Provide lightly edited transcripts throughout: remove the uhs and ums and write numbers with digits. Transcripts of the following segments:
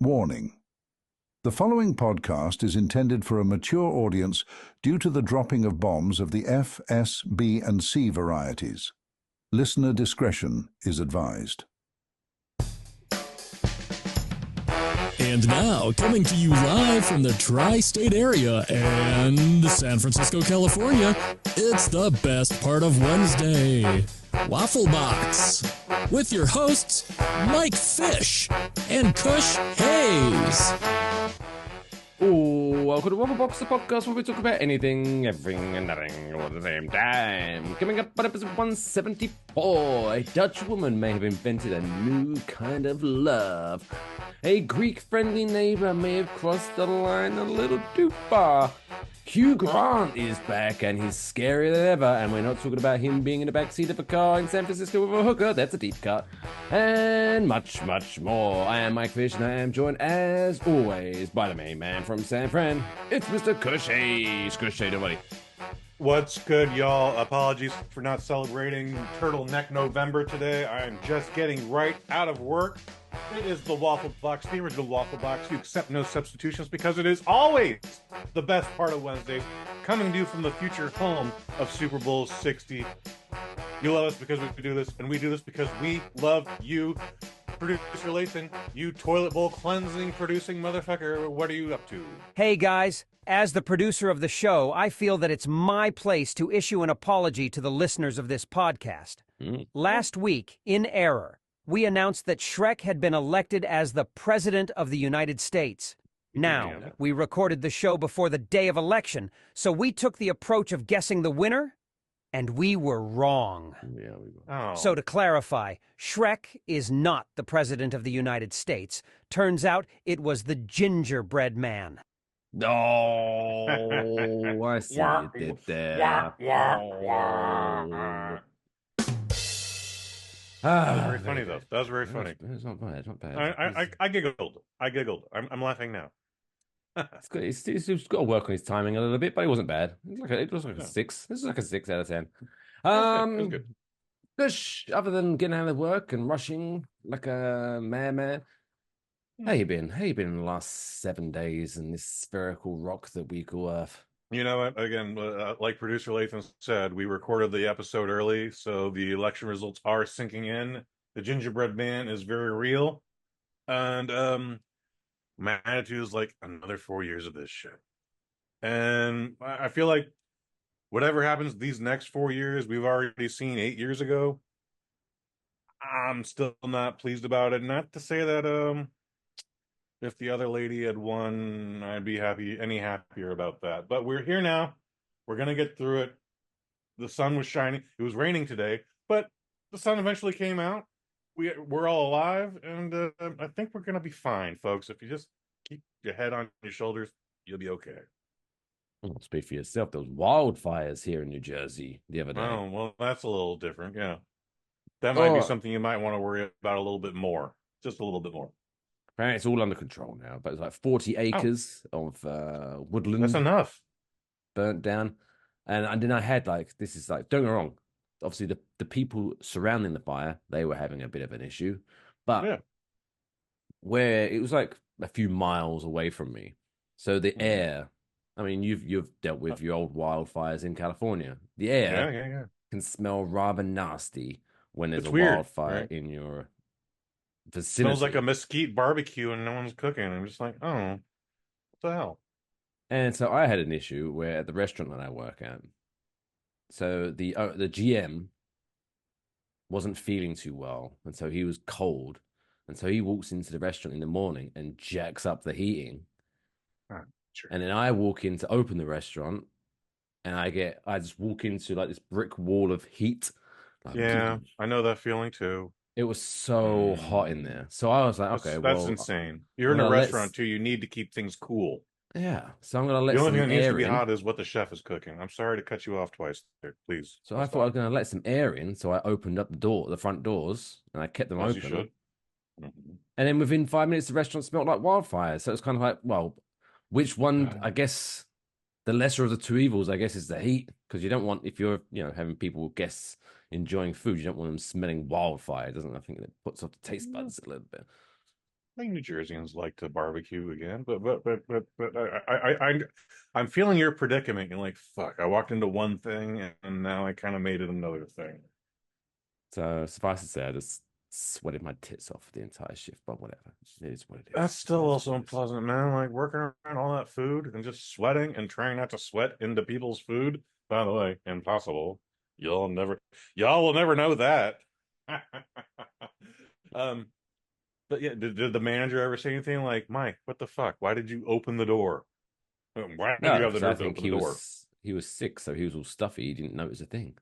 Warning. The following podcast is intended for a mature audience due to the dropping of bombs of the F, S, B, and C varieties. Listener discretion is advised. And now, coming to you live from the tri-state area and San Francisco, California, it's the best part of Wednesday, Waffle Box, with your hosts, Mike Fish and Kush Hayes. Oh, welcome to Waffle Box, the podcast where we talk about anything, everything, and nothing all at the same time. Coming up on episode 174, a Dutch woman may have invented a new kind of love. A Greek-friendly neighbor may have crossed the line a little too far. Hugh Grant is back, and he's scarier than ever, and we're not talking about him being in the backseat of a car in San Francisco with a hooker. That's a deep cut. And much, much more. I am Mike Fish, and I am joined, as always, by the main man from San Fran. It's Mr. Kush Hayes. Kush, hey, buddy. What's good, y'all? Apologies for not celebrating Turtleneck November today. I am just getting right out of work. It is the Waffle Box, the original Waffle Box. You accept no substitutions because it is always the best part of Wednesdays, coming to you from the future home of Super Bowl 60. You love us because we do this, and we do this because we love you. Producer Lathan, you toilet bowl cleansing, producing motherfucker, what are you up to? Hey guys, as the producer of the show, I feel that it's my place to issue an apology to the listeners of this podcast. Last week, in error, we announced that Shrek had been elected as the President of the United States. Now, we recorded the show before the day of election, so we took the approach of guessing the winner, and we were wrong. Yeah, we will. Oh. So to clarify, Shrek is not the President of the United States. Turns out it was the gingerbread man. Oh, I see what you did there. That was very funny, though. That was very funny. It's not bad. It's not bad. I giggled. I'm laughing now. It's good. He's got to work on his timing a little bit, but it wasn't bad. It was like a 6. This is like a 6 out of 10. It was good. Kush, other than getting out of work and rushing like a madman, how you been? How you been in the last 7 days in this spherical rock that we call Earth? You know what? Again, like producer Lathan said, we recorded the episode early, so the election results are sinking in. The gingerbread man is very real. And my attitude is like another 4 years of this shit. And I feel like whatever happens these next 4 years, we've already seen 8 years ago. I'm still not pleased about it. Not to say that if the other lady had won, I'd be any happier about that. But we're here now. We're gonna get through it. The sun was shining. It was raining today, but the sun eventually came out. We're all alive, and I think we're gonna be fine, folks. If you just keep your head on your shoulders, you'll be okay. Well, speak for yourself. There was wildfires here in New Jersey the other day. Oh, well, that's a little different. Yeah, that might be something you might want to worry about a little bit more, just a little bit more. Apparently, it's all under control now. But it's like 40 acres of woodland. That's enough. Burnt down, and then I had this is don't get me wrong. Obviously, the people surrounding the fire, they were having a bit of an issue, but where it was like a few miles away from me, so the air. I mean, you've dealt with your old wildfires in California. The air can smell rather nasty when there's a wildfire in your vicinity. Smells like a mesquite barbecue and no one's cooking. I'm just like, oh, what the hell? And so I had an issue where at the restaurant that I work at, so the GM wasn't feeling too well, and so he was cold, and so he walks into the restaurant in the morning and jacks up the heating. Oh, sure. And then I walk in to open the restaurant, and I just walk into like this brick wall of heat. I know that feeling too. It was so hot in there, so I was like, that's insane. You're in a restaurant too. You need to keep things cool. Yeah, so I'm gonna let the only some thing that needs air to be in. hot is what the chef is cooking. I'm sorry to cut you off twice there, please. So I thought I was gonna let some air in, so I opened up the front doors, and I kept them As open. you should. And then within 5 minutes, the restaurant smelled like wildfire. So it's kind of like, well, which one? I guess the lesser of the two evils, I guess, is the heat, because you don't want, if you're having guests enjoying food, you don't want them smelling wildfire. I think it puts off the taste buds a little bit. think New Jerseyans like to barbecue again, but I'm feeling your predicament. You're like, fuck, I walked into one thing and now I kind of made it another thing. So suffice to say, I just sweated my tits off the entire shift, but whatever. It is what it is. That's still also unpleasant, man. Like working around all that food and just sweating and trying not to sweat into people's food. By the way, impossible. Y'all will never know that. um, but yeah, did the manager ever say anything like, Mike, what the fuck? Why did you open the door? Why did you have the nerve to open the door? He was sick, so he was all stuffy. He didn't know it was a thing.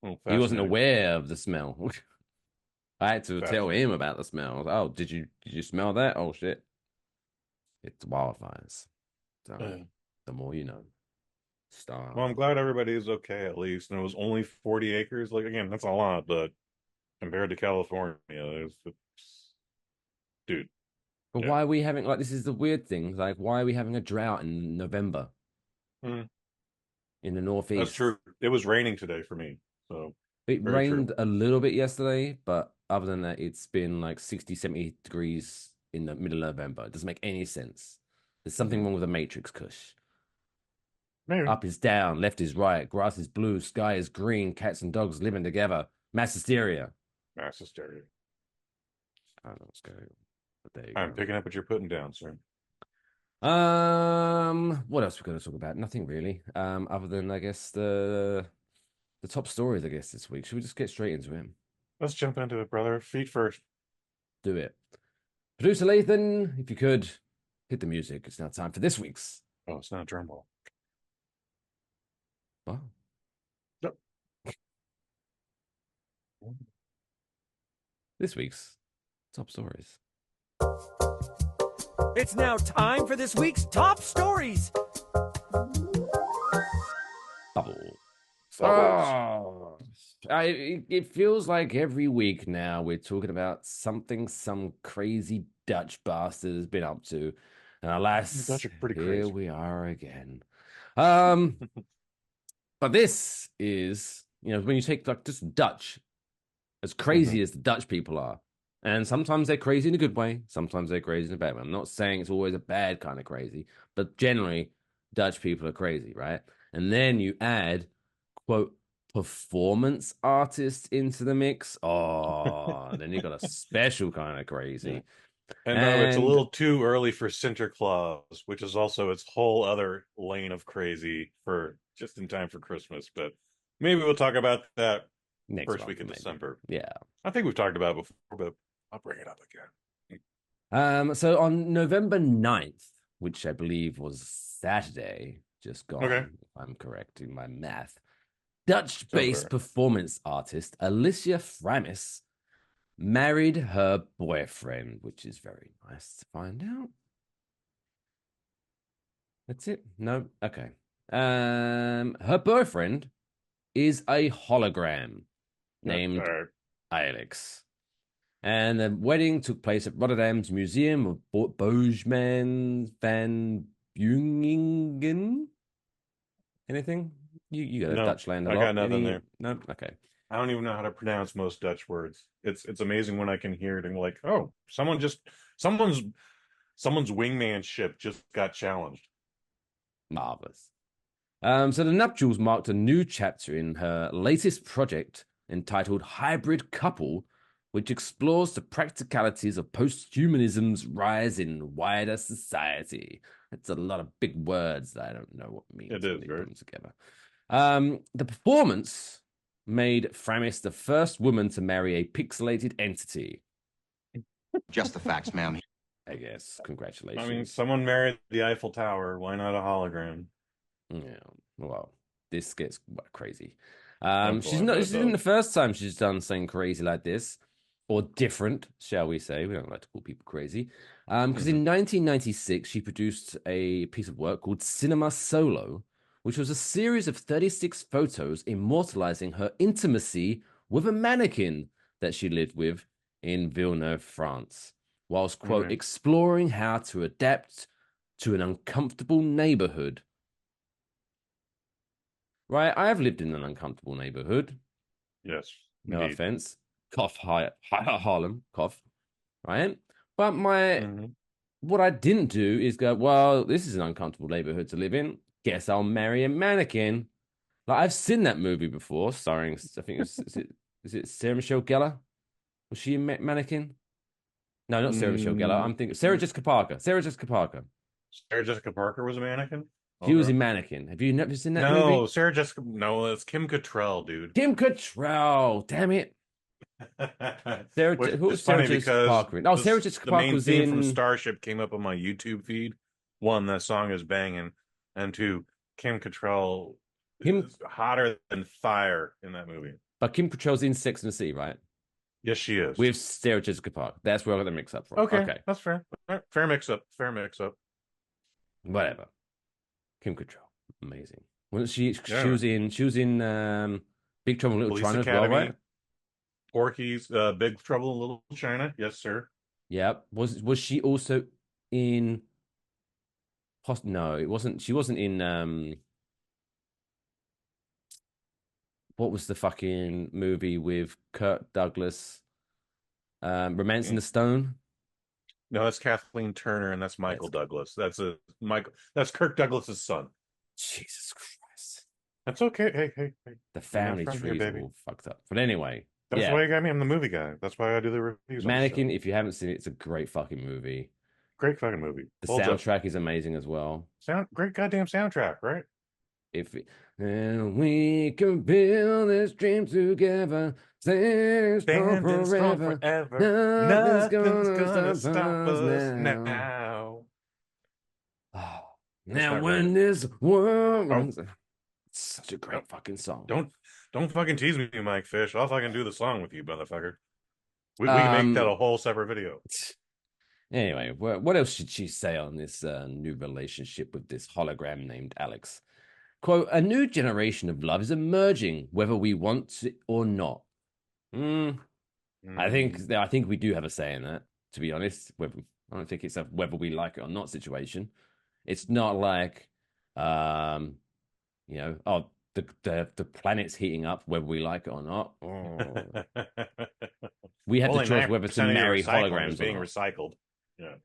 Oh, he wasn't aware of the smell. I had to tell him about the smell. Oh, did you smell that? Oh shit! It's wildfires. So the more you know. Star. Well, I'm glad everybody is okay at least, and it was only 40 acres. Like again, that's a lot, but compared to California, dude. But why are we having like this? Is the weird thing. Like, why are we having a drought in November in the Northeast? That's true. It was raining today for me, so it rained a little bit yesterday, but other than that, it's been like 60, 70 degrees in the middle of November. It doesn't make any sense. There's something wrong with the Matrix, Kush. Maybe. Up is down, left is right, grass is blue, sky is green, cats and dogs living together. Mass hysteria. Mass hysteria. I don't know what's going on. But there you I'm go. picking up what you're putting down, sir. What else we got to talk about? Nothing really. Other than I guess the top stories, I guess, this week. Should we just get straight into him? Let's jump into it, brother. Feet first. Do it. Producer Lathan, if you could, hit the music. It's now time for this week's. Oh, it's not a drum roll. Wow. Yep. This week's top stories. It's now time for this week's top stories. Bubble. Oh, it feels like every week now we're talking about something some crazy Dutch bastard has been up to. And alas, Dutch are pretty here crazy. we are again. But this is, when you take like just Dutch, as crazy as the Dutch people are, and sometimes they're crazy in a good way, sometimes they're crazy in a bad way. I'm not saying it's always a bad kind of crazy, but generally, Dutch people are crazy, right? And then you add, quote, performance artists into the mix. Oh, then you got a special kind of crazy. And no, it's a little too early for Sinterklaas, which is also its whole other lane of crazy for just in time for Christmas. But maybe we'll talk about that next first week of December. Yeah. I think we've talked about it before, but I'll bring it up again. So on November 9th, which I believe was Saturday, just gone, if I'm correct in my math, Dutch-based performance artist Alicia Framis married her boyfriend, which is very nice to find out. That's it? No? Okay. Her boyfriend is a hologram named Alex. And the wedding took place at Rotterdam's Museum of Boosman van Beuningen. Anything? You got a Dutch land a lot. I got nothing there. No? Okay. I don't even know how to pronounce most Dutch words. It's amazing when I can hear it and like, oh, someone's wingman ship just got challenged. Marvelous. So the nuptials marked a new chapter in her latest project entitled Hybrid Couple, which explores the practicalities of posthumanism's rise in wider society. That's a lot of big words that I don't know what it means. It is, right? Together. The performance made Framis the first woman to marry a pixelated entity. Just the facts, ma'am. I guess. Congratulations. I mean, someone married the Eiffel Tower. Why not a hologram? Yeah. Well, this gets crazy. This isn't the first time she's done something crazy like this, or different, shall we say. We don't like to call people crazy. Because in 1996, she produced a piece of work called Cinema Solo, which was a series of 36 photos immortalizing her intimacy with a mannequin that she lived with in Villeneuve, France, whilst, quote, exploring how to adapt to an uncomfortable neighborhood. Right, I have lived in an uncomfortable neighborhood. Yes. No offense. Cough, Harlem, cough. Right? But Mhm. what I didn't do is go, well, this is an uncomfortable neighborhood to live in. Guess I'll marry a mannequin. Like I've seen that movie before, starring I think is it Sarah Michelle Gellar? Was she a mannequin? No, not Sarah Michelle Gellar. I'm thinking Sarah Jessica Parker. Sarah Jessica Parker. Sarah Jessica Parker was a mannequin. She was Okay. in Mannequin. Have you never seen that No, movie? Sarah Jessica. No, it's Kim Cattrall, dude. Kim Cattrall. Damn it. Which Who is was Sarah funny Jessica because Parker in? Oh, Sarah Jessica the Parker main was theme from in. Starship came up on my YouTube feed. One, that song is banging, and two, Kim Cattrall is hotter than fire in that movie. But Kim Cattrall's in Sex and the City, right? Yes, she is. With Sarah Jessica Parker. That's where I got the mix up from. Okay, that's fair. Fair mix up. Fair mix up. Whatever. Kim Cattrall, amazing. Wasn't she? Yeah. She was in Big Trouble in Little Police China Academy, as well, right? Porky's, Big Trouble in Little China. Yes, sir. Yeah. Was she also in? No, it wasn't. She wasn't in. What was the fucking movie with Kirk Douglas? Romance in the Stone. No, that's Kathleen Turner, and that's Michael Douglas. That's Michael. That's Kirk Douglas's son. Jesus Christ. That's okay. Hey. The family trees are all fucked up. But anyway. That's why you got me. I'm the movie guy. That's why I do the reviews. Mannequin, if you haven't seen it, it's a great fucking movie. Great fucking movie. The soundtrack is amazing as well. Great goddamn soundtrack, right? And we can build this dream together. Stand strong forever. Nothing's gonna stop us now. Oh, now when this world runs, it's such a great fucking song. Don't fucking tease me, Mike Fish. I'll fucking do the song with you, motherfucker. We can make that a whole separate video. Anyway, what else should she say on this new relationship with this hologram named Alex? Quote, a new generation of love is emerging, whether we want it or not. I think we do have a say in that, to be honest. I don't think it's a whether we like it or not situation. It's not like, the planet's heating up, whether we like it or not. Oh. We have the choice whether to marry holograms or being not. recycled. Yeah.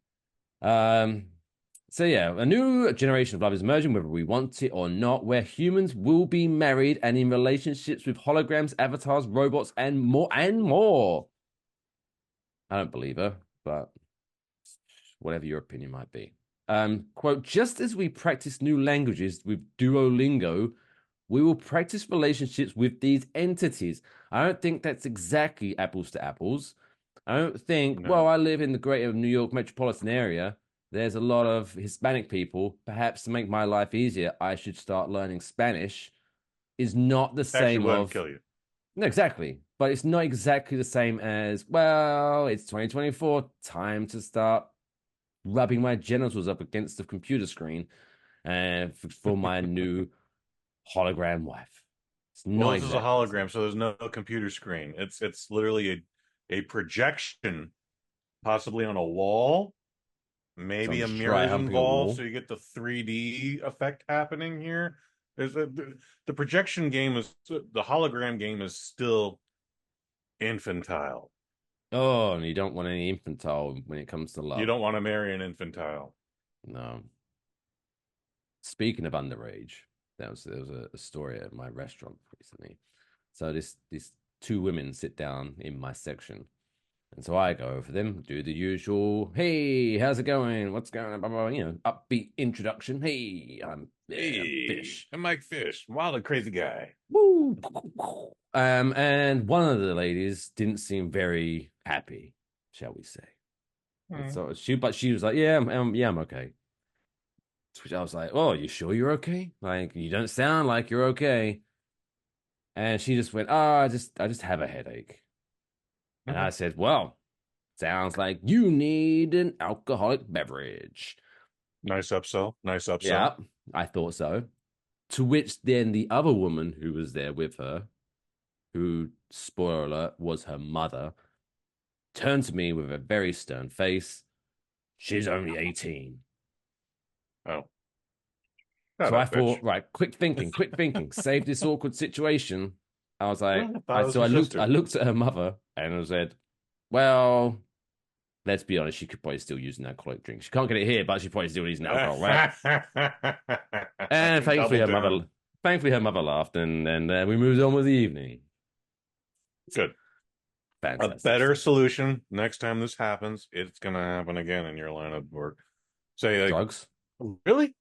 So yeah, a new generation of love is emerging, whether we want it or not, where humans will be married and in relationships with holograms, avatars, robots, and more, and more. I don't believe her, but whatever your opinion might be. Quote, just as we practice new languages with Duolingo, we will practice relationships with these entities. I don't think that's exactly apples to apples. I don't think, well, I live in the greater New York metropolitan area. There's a lot of Hispanic people. Perhaps to make my life easier, I should start learning Spanish. Is not the same of kill you. No, exactly. But it's not exactly the same as, well, it's 2024, time to start rubbing my genitals up against the computer screen and for my new hologram wife. It's not this is a hologram, so there's no computer screen. It's literally a projection, possibly on a wall. Maybe a mirror involved, so you get the 3D effect happening here. The projection game the hologram game is still infantile. Oh, and you don't want any infantile when it comes to love. You don't want to marry an infantile. No. Speaking of underage, there was a story at my restaurant recently. So these two women sit down in my section. And so I go over them, do the usual, hey, how's it going? What's going on? Blah, blah, blah, upbeat introduction. Hey, I'm Fish. I'm Mike Fish, wild and crazy guy. Woo! And one of the ladies didn't seem very happy, shall we say. So she was like, yeah, I'm okay. Which I was like, oh, you sure you're okay? Like, you don't sound like you're okay. And she just went, I just have a headache. And I said, well, sounds like you need an alcoholic beverage. Nice upsell. Yeah, I thought so. To which then the other woman who was there with her, who, spoiler alert, was her mother, turned to me with a very stern face. She's only 18. Oh. So I thought, right, quick thinking, save this awkward situation. I was like, I looked at her mother and I said, well, let's be honest, she could probably still use an alcoholic drink. She can't get it here, but she probably still using alcohol, right? And thankfully her mother laughed, and we moved on with the evening. Good. Fantastic. A better solution next time this happens, it's gonna happen again in your line of work. Say like, drugs. Really?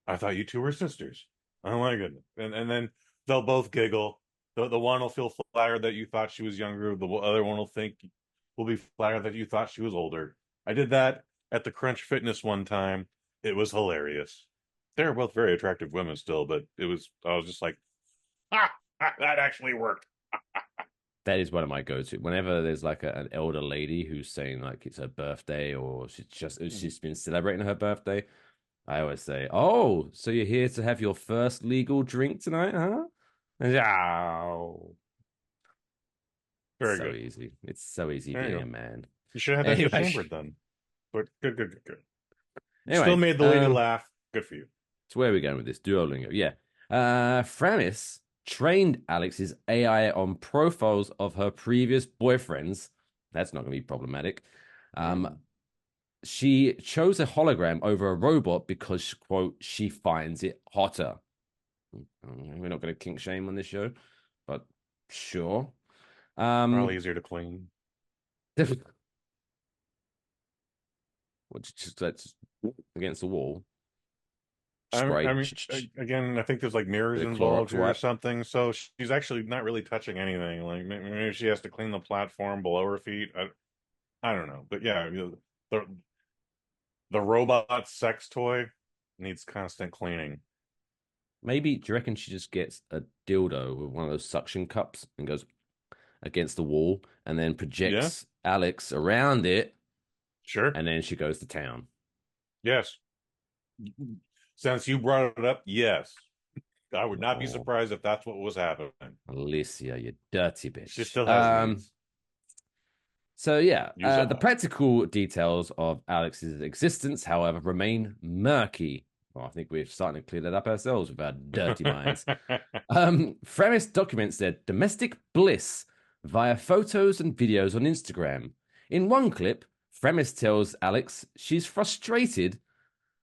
I thought you two were sisters. Oh my goodness. And then they'll both giggle. The one will feel flattered that you thought she was younger. The other one will be flattered that you thought she was older. I did that at the Crunch Fitness one time. It was hilarious. They're both very attractive women still, but I was just like, that actually worked. That is one of my go-to. Whenever there's like an elder lady who's saying like it's her birthday or she's been celebrating her birthday, I always say, "Oh, so you're here to have your first legal drink tonight, huh?" And, oh, Very so good. easy. It's so easy There you being go. a man. You should have had that Anyway. chambered then. But good. Anyway, Still made the lady laugh. Good for you. So where are we going with this? Duolingo. Yeah. Framis trained Alex's AI on profiles of her previous boyfriends. That's not going to be problematic. She chose a hologram over a robot because, quote, she finds it hotter. We're not going to kink shame on this show, but sure. Probably easier to clean. That's against the wall. I mean, again, I think there's like mirrors involved here or something. So she's actually not really touching anything. Like maybe she has to clean the platform below her feet. I don't know, but yeah, the robot sex toy needs constant cleaning. Maybe, do you reckon she just gets a dildo with one of those suction cups and goes against the wall and then projects Alex around it? Sure. And then she goes to town. Yes. Since you brought it up, yes. I would not be surprised if that's what was happening. Alicia, you dirty bitch. She still has needs. So yeah, the practical details of Alex's existence, however, remain murky. Well, I think we're starting to clear that up ourselves with our dirty minds. Framis documents their domestic bliss via photos and videos on Instagram. In one clip, Framis tells Alex she's frustrated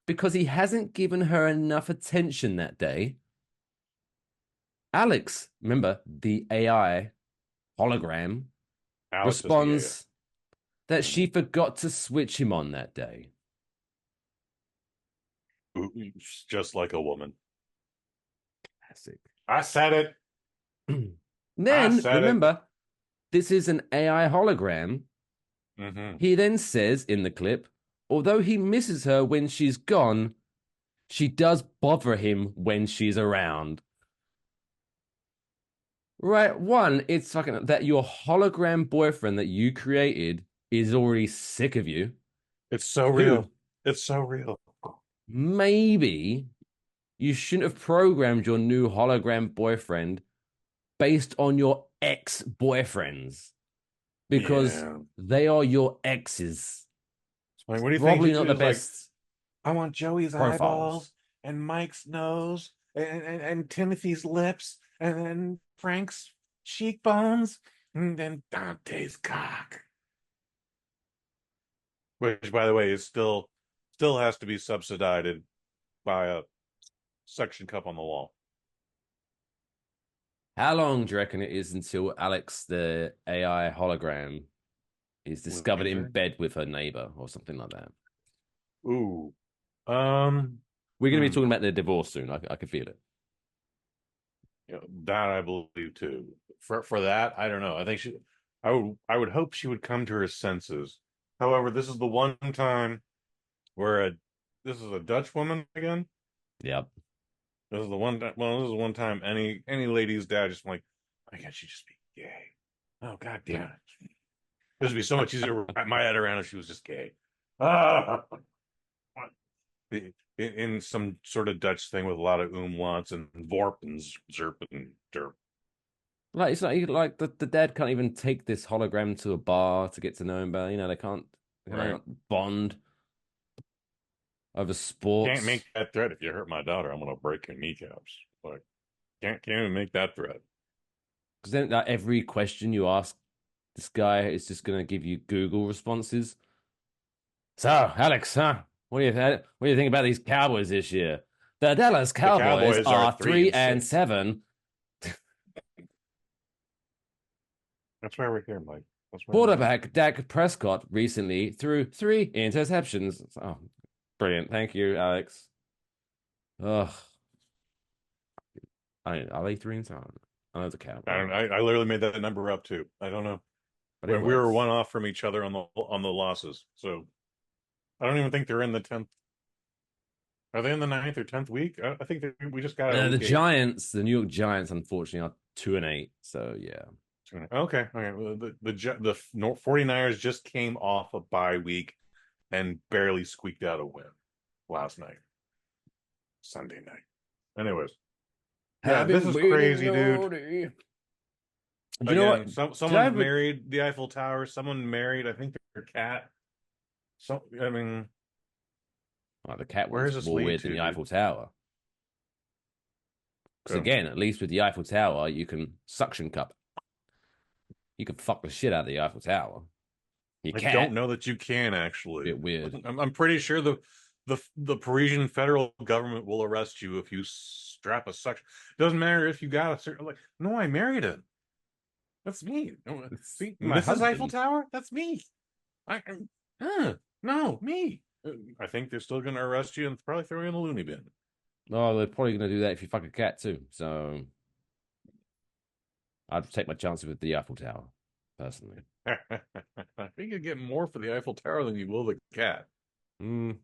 because he hasn't given her enough attention that day. Alex, remember, the AI hologram, responds that she forgot to switch him on that day. Just like a woman. Classic. I said it. Then, remember, this is an AI hologram. Mm-hmm. He then says in the clip, although he misses her when she's gone, she does bother him when she's around. Right, one, it's fucking that your hologram boyfriend that you created is already sick of you. It's so real. It's so real. Maybe you shouldn't have programmed your new hologram boyfriend based on your ex-boyfriends because they are your exes. Like, what do you Probably think? not the best. Like, I want Joey's profiles. Eyeballs and Mike's nose and Timothy's lips and Frank's cheekbones and then Dante's cock. Which, by the way, is still has to be subsidized by a suction cup on the wall. How long do you reckon it is until Alex, the AI hologram, is discovered in bed with her neighbor or something like that? Ooh. We're going to be talking about their divorce soon. I can feel it. That I believe too. For that, I don't know. I think I would hope she would come to her senses. However, this is the one time where this is a Dutch woman again. Yep. This is the one. Well, this is the one time any lady's dad just like, why can't she just be gay? Oh God damn it! This would be so much easier to wrap my head around if she was just gay. In some sort of Dutch thing with a lot of umlauts and vorp and zerp and derp. Like it's like the dad can't even take this hologram to a bar to get to know him better. You know, they can't bond over sports. Can't make that threat. If you hurt my daughter, I'm gonna break your kneecaps. Like, can't even make that threat. Because then every question you ask this guy is just gonna give you Google responses So, Alex, what do you think about these Cowboys this year? The Dallas The Cowboys Cowboys are are 3-7. That's why we're here, Mike. That's why Quarterback Dak Prescott recently threw 3 interceptions. Oh, brilliant. Thank you, Alex. Ugh. Are they 3-7? I know the Cowboys. I literally made that number up too. I don't know. But We were one off from each other on the losses. So I don't even think they're in the 10th. Are they in the 9th or 10th week? I think we just got the week 8. Giants, the New York Giants, unfortunately, are 2-8. So yeah. Okay. Well, the 49ers just came off a bye week and barely squeaked out a win last night, Sunday night. Anyways, yeah, this is crazy, dude. You know what? Someone married the Eiffel Tower. Someone married, I think, their cat. So I mean, the cat where is was this more lead weird to, than the dude? Eiffel Tower. Because again, at least with the Eiffel Tower, you can suction cup. You can fuck the shit out of the Eiffel Tower. You I can't. don't know that you can actually. Bit weird. I'm pretty sure the Parisian federal government will arrest you if you strap a suction. It doesn't matter if you got a certain like. No, I married him. That's me. See, my Mrs. Eiffel husband. Tower. That's me. No, me. I think they're still going to arrest you and probably throw you in the loony bin. Oh, they're probably going to do that if you fuck a cat too. So I'd take my chances with the Eiffel Tower, personally. I think you get more for the Eiffel Tower than you will the cat. I'm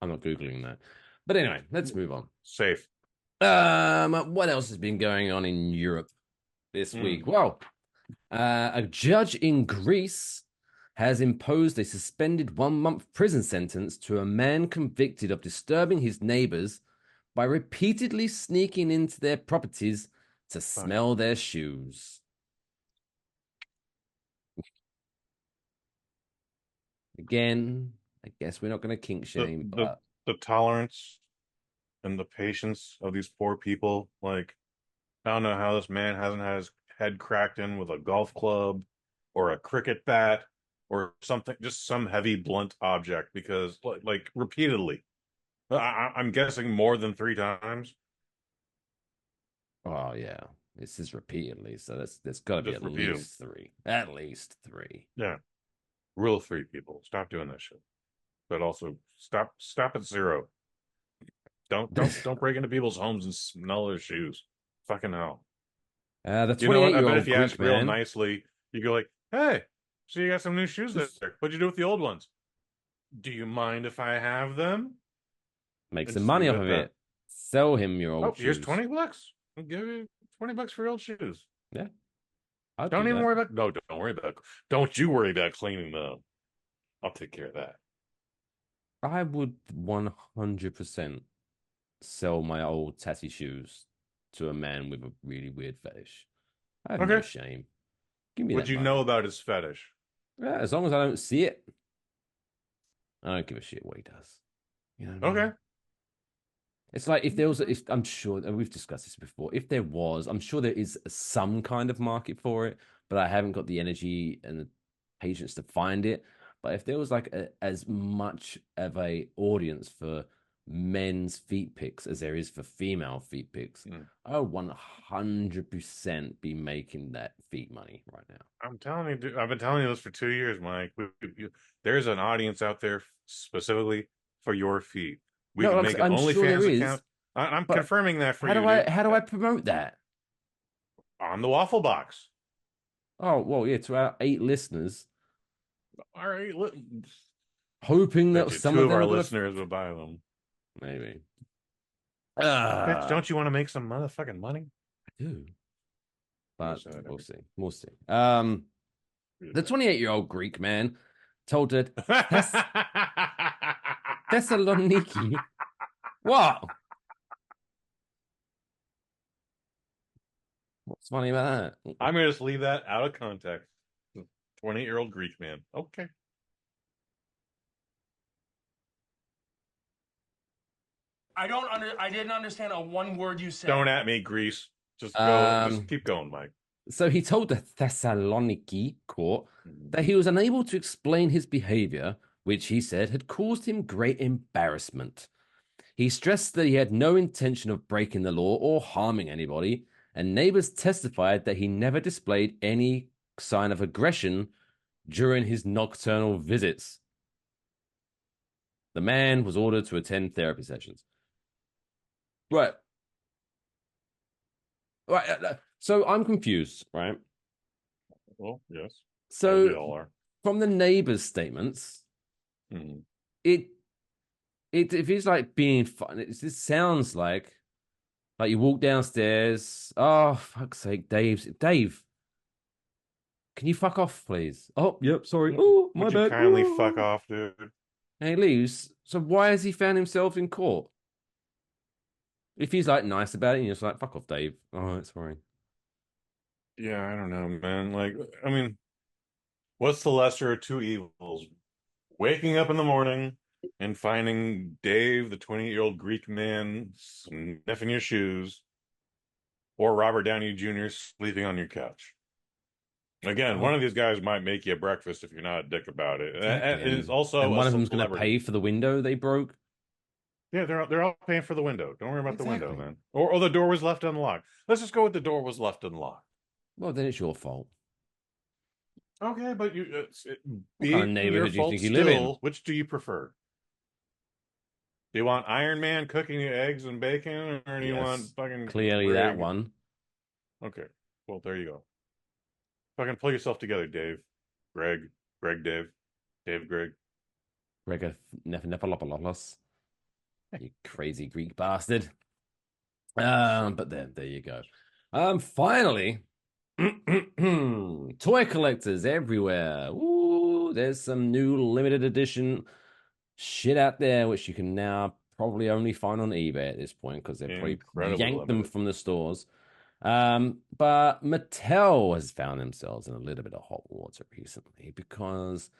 not Googling that. But anyway, let's move on. Safe. What else has been going on in Europe this week? Well, a judge in Greece has imposed a suspended 1-month prison sentence to a man convicted of disturbing his neighbors by repeatedly sneaking into their properties to smell their shoes. Again, I guess we're not going to kink shame. The tolerance and the patience of these poor people. Like, I don't know how this man hasn't had his head cracked in with a golf club or a cricket bat or something, just some heavy blunt object, because like repeatedly. I'm guessing more than 3 times. Oh yeah, this is repeatedly, so there's got to be at least 3. At least 3. Yeah, rule 3, people. Stop doing that shit. But also stop at 0. Don't break into people's homes and smell their shoes. Fucking hell. The 28-year-old I bet if you Greek ask real man, nicely, you go like, "Hey, so you got some new shoes there? What'd you do with the old ones? Do you mind if I have them?" make some money off of it. Sell him your old shoes. Here's $20. I'll give you $20 for your old shoes. Yeah. Don't even worry about. No, don't worry about. Don't you worry about cleaning them. I'll take care of that. I would 100% sell my old tatty shoes to a man with a really weird fetish. I have no shame. Give me what you know about his fetish. Yeah, as long as I don't see it, I don't give a shit what he does. You know what I mean? It's like if there was, I'm sure, and we've discussed this before, if there was, I'm sure there is some kind of market for it, but I haven't got the energy and the patience to find it. But if there was like as much of a audience for men's feet pics as there is for female feet pics, I would 100% be making that feet money right now. I'm telling you, dude, I've been telling you this for 2 years, Mike. There's an audience out there specifically for your feet. We can make an OnlyFans account. I'm confirming that for you. How do I promote that? On the Waffle Box. Oh, well, yeah, to our 8 listeners. All right. Hoping that some of our listeners will buy them. Maybe. Don't you want to make some motherfucking money? I do. But we'll see. We'll see. The 28-year-old Greek man told it Thessaloniki. What? What's funny about that? I'm going to just leave that out of context. 28-year-old Greek man. Okay. I didn't understand a one word you said. Don't at me, Greece. Just go. Just keep going, Mike. So he told the Thessaloniki court that he was unable to explain his behavior which he said had caused him great embarrassment. He stressed that he had no intention of breaking the law or harming anybody, and neighbors testified that he never displayed any sign of aggression during his nocturnal visits. The man was ordered to attend therapy sessions. Right. So I'm confused, right? Well, yes. So we all are. From the neighbors' statements, it if it's like being fun, it sounds like you walk downstairs. Oh, fuck's sake, Dave, can you fuck off, please? Oh, yep, sorry. Oh, my Would bad. you kindly fuck off, dude? And he leaves. So why has he found himself in court? If he's like nice about it, and you're just like, fuck off, Dave. Oh, sorry. Yeah, I don't know, man. Like, I mean, what's the lesser of two evils? Waking up in the morning and finding Dave, the 28-year-old Greek man, sniffing your shoes, or Robert Downey Jr. sleeping on your couch. Again, one of these guys might make you a breakfast if you're not a dick about it. Exactly. And it's also and one of them's going to pay for the window they broke. Yeah, they're all paying for the window. Don't worry about the window, man. Or the door was left unlocked. Let's just go with the door was left unlocked. Well, then it's your fault. Okay, but What kind of neighborhood do you think you live in? Which do you prefer? Do you want Iron Man cooking you eggs and bacon, or do you want fucking clearly Greg? that one? Okay, well there you go. Fucking pull yourself together, Dave, Greg, Dave, Greg. Gregor Nephalopoulos. You crazy Greek bastard. But there you go. Finally, toy collectors everywhere. Ooh, there's some new limited edition shit out there, which you can now probably only find on eBay at this point because they've probably yanked them from the stores. But Mattel has found themselves in a little bit of hot water recently because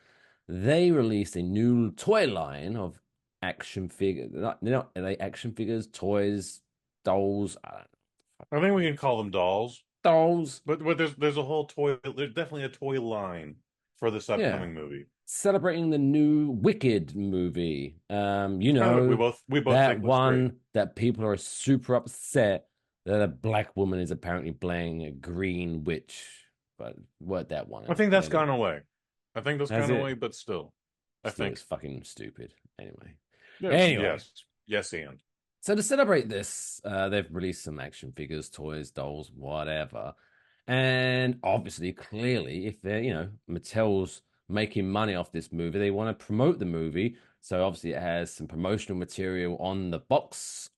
they released a new toy line of action figures. Are they action figures, toys, dolls? I think we can call them dolls. Dolls. But there's a whole toy. There's definitely a toy line for this upcoming movie. Celebrating the new Wicked movie. We both that one that people are super upset that a black woman is apparently playing a green witch. But what that one? I think that's gone away. I think that's gone away, but still. I think it's fucking stupid. Anyway. Yes, and. So to celebrate this, they've released some action figures, toys, dolls, whatever. And obviously, clearly, if they're, Mattel's making money off this movie, they want to promote the movie. So obviously it has some promotional material on the box,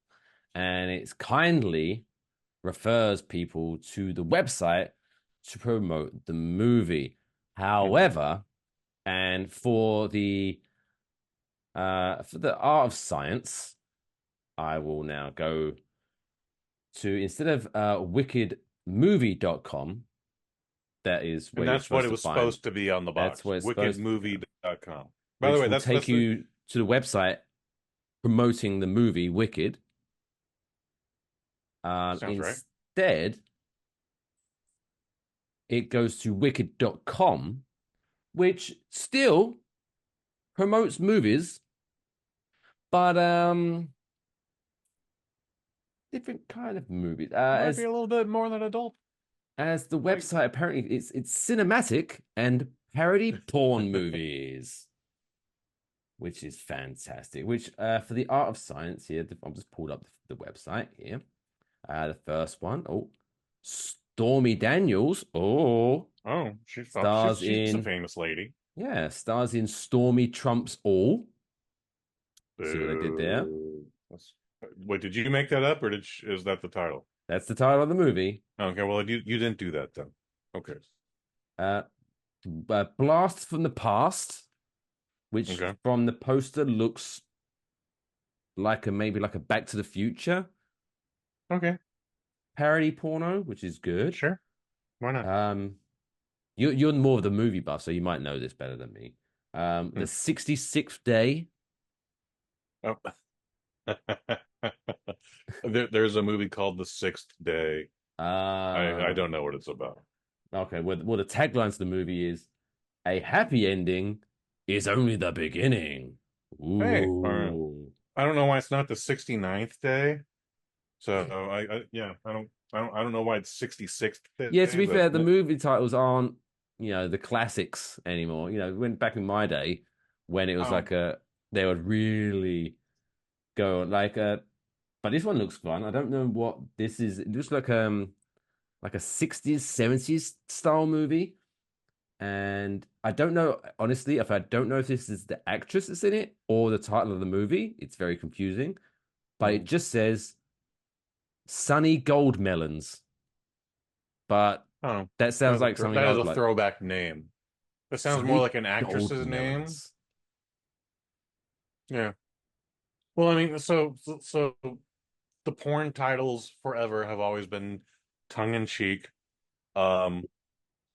and it's kindly refers people to the website to promote the movie. However, and for the art of science, I will now go to, instead of wickedmovie.com, that is where and that's what it was supposed to be on the box. Wickedmovie.com. By the way, that's take you to the website promoting the movie Wicked. Sounds right. Instead, it goes to wicked.com, which still promotes movies, but different kind of movies. Might be a little bit more than adult. As the website apparently it's cinematic and parody porn movies, which is fantastic. Which for the art of science here, I've just pulled up the website here. The first one, Stormy Daniels. She's a famous lady. Yeah, stars in Stormy Trumps All. See what I did there? Wait, did you make that up, or is that the title? That's the title of the movie. Okay, well, you didn't do that then. Okay. Blast from the Past, which from the poster looks like maybe like a Back to the Future. Okay. Parody porno, which is good. Sure. Why not? You're more of the movie buff, so you might know this better than me. The 66th Day. Oh. There's a movie called The Sixth Day. I don't know what it's about. Okay, well, the tagline to the movie is "A happy ending is only the beginning. Hey, all right. Ooh. I don't know why it's not the 69th day. So I don't know why it's 66th day, Yeah, to be fair, the but movie titles aren't, the classics anymore. When back in my day, when it was oh, they would really go but this one looks fun. I don't know what this is. It looks like a 60s, 70s style movie. And I don't know, honestly, if I don't know if this is the actress that's in it or the title of the movie. It's very confusing. But it just says Sunny Gold Melons. But oh, that sounds like something that I is would a like. throwback name. That sounds more Sunny like an Gold actress's name. Melons. Yeah. Well, I mean, so the porn titles forever have always been tongue in cheek. Um,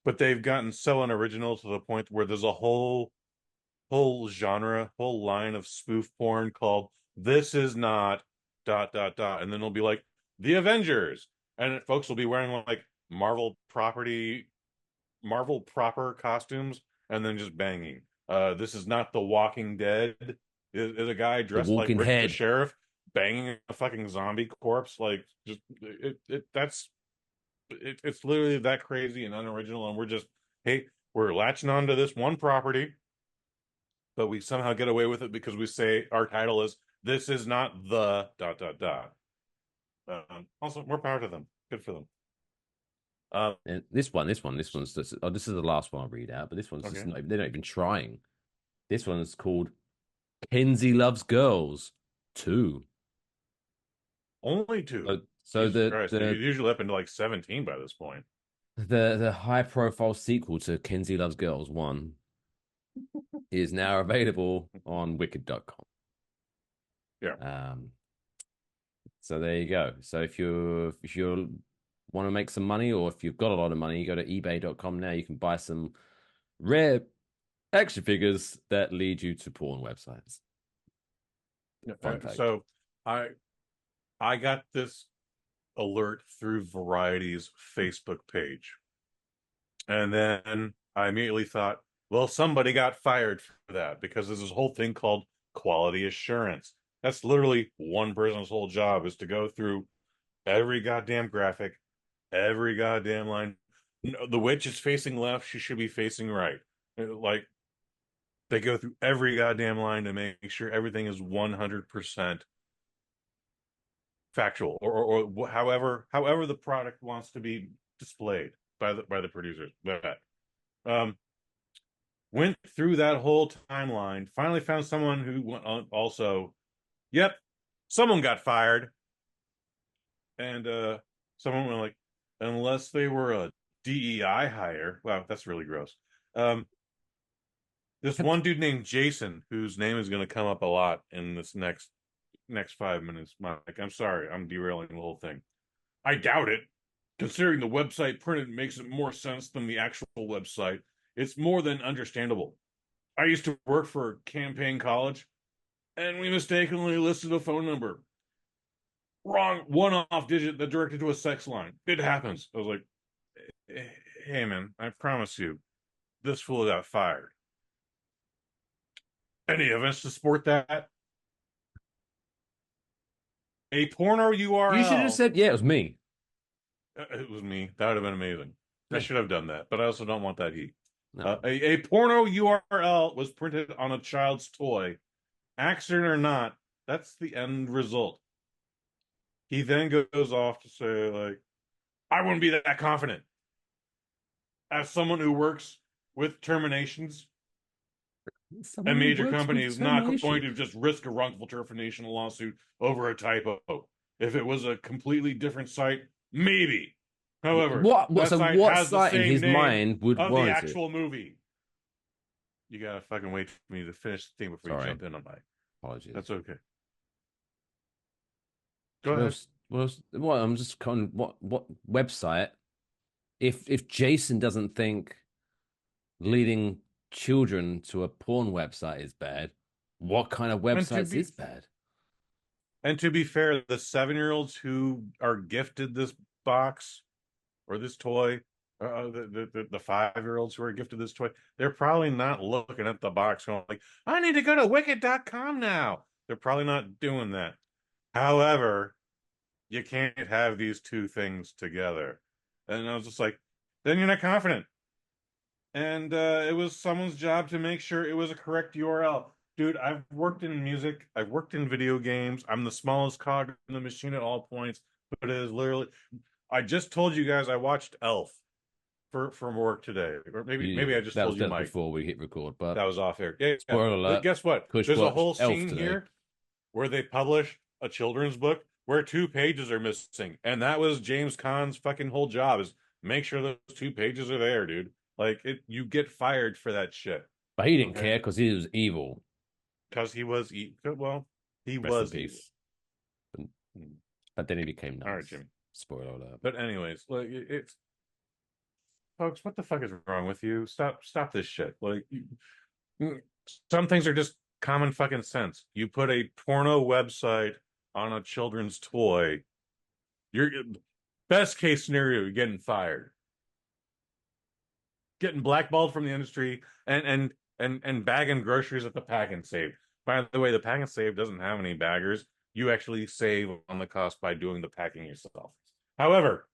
but they've gotten so unoriginal to the point where there's a whole genre, whole line of spoof porn called "This Is Not dot dot dot," and then it'll be like the Avengers, and folks will be wearing like Marvel proper costumes, and then just banging. This is not The Walking Dead. Is a guy The dressed like Walking Rick the Head. Sheriff banging a fucking zombie corpse? Like, just it's literally that crazy and unoriginal, and we're latching onto this one property, but we somehow get away with it because we say our title is "This is not the dot dot dot." Also, more power to them. Good for them. And this one's just, this is the last one I'll read out, but this one's just Okay. they're not even trying. This one is called Kenzie Loves Girls 2. Only two. So Jesus Christ. You're usually up into like 17 by this point. the high profile sequel to Kenzie Loves Girls 1 is now available on wicked.com. Yeah. So there you go. So if you want to make some money, or if you've got a lot of money, you go to ebay.com now. You can buy some rare action figures that lead you to porn websites. Fun fact. So I got this alert through Variety's Facebook page. And then I immediately thought, well, somebody got fired for that, because there's this whole thing called quality assurance. That's literally one person's whole job, is to go through every goddamn graphic, every goddamn line. The witch is facing left, she should be facing right. Like, they go through every goddamn line to make sure everything is 100% factual, or however the product wants to be displayed by the producers. But went through that whole timeline, finally found someone who went on also, yep, someone got fired. And someone went like, unless they were a DEI hire. Wow, that's really gross. This one dude named Jason, whose name is going to come up a lot in this next 5 minutes, Mike. I'm sorry, I'm derailing the whole thing. I doubt it. Considering the website printed makes it more sense than the actual website. It's more than understandable. I used to work for Campaign College, and we mistakenly listed a phone number. Wrong one-off digit that directed to a sex line. It happens. I was like, hey, man, I promise you, this fool got fired. Any evidence to support that? A porno URL. You should have said, yeah, it was me. It was me. That would have been amazing. I should have done that, but I also don't want that heat. No. A porno URL was printed on a child's toy. Accident or not, that's the end result. He then goes off to say, like, I wouldn't be that confident. As someone who works with terminations, a major company is not going to just risk a wrongful termination lawsuit over a typo. If it was a completely different site, maybe. However, what site in his mind would of warrant the actual movie? You gotta fucking wait for me to finish the thing before you jump in on my. Apologies. That's okay. Go ahead. Well, I'm just what website? If Jason doesn't think leading children to a porn website is bad, what kind of websites is bad? And to be fair, the 7-year-olds who are gifted this box or this toy The 5-year-olds who are gifted this toy, they're probably not looking at the box going like, I need to go to wicked.com now. They're probably not doing that. However, you can't have these two things together. And I was just like, then you're not confident. And it was someone's job to make sure it was a correct URL. Dude, I've worked in music, I've worked in video games. I'm the smallest cog in the machine at all points, but it is literally. I just told you guys I watched Elf from work today, or maybe I just told you, Mike, before we hit record, but that was off air. Yeah, spoiler alert. But guess what? Kush There's a whole watched Elf scene today. here where they publish a children's book where 2 pages are missing, and that was James Caan's fucking whole job, is make sure those 2 pages are there, dude. Like, you get fired for that shit. But he didn't care because he was evil. Because he was well, he Rest was in peace. But then he became nice. All right, Jimmy. Spoiler alert. But anyways, like, it's folks, what the fuck is wrong with you? Stop this shit. Like, some things are just common fucking sense. You put a porno website on a children's toy, you're best case scenario, you're getting fired, getting blackballed from the industry, and bagging groceries at the Pack and Save. By the way, the Pack and Save doesn't have any baggers. You actually save on the cost by doing the packing yourself. However,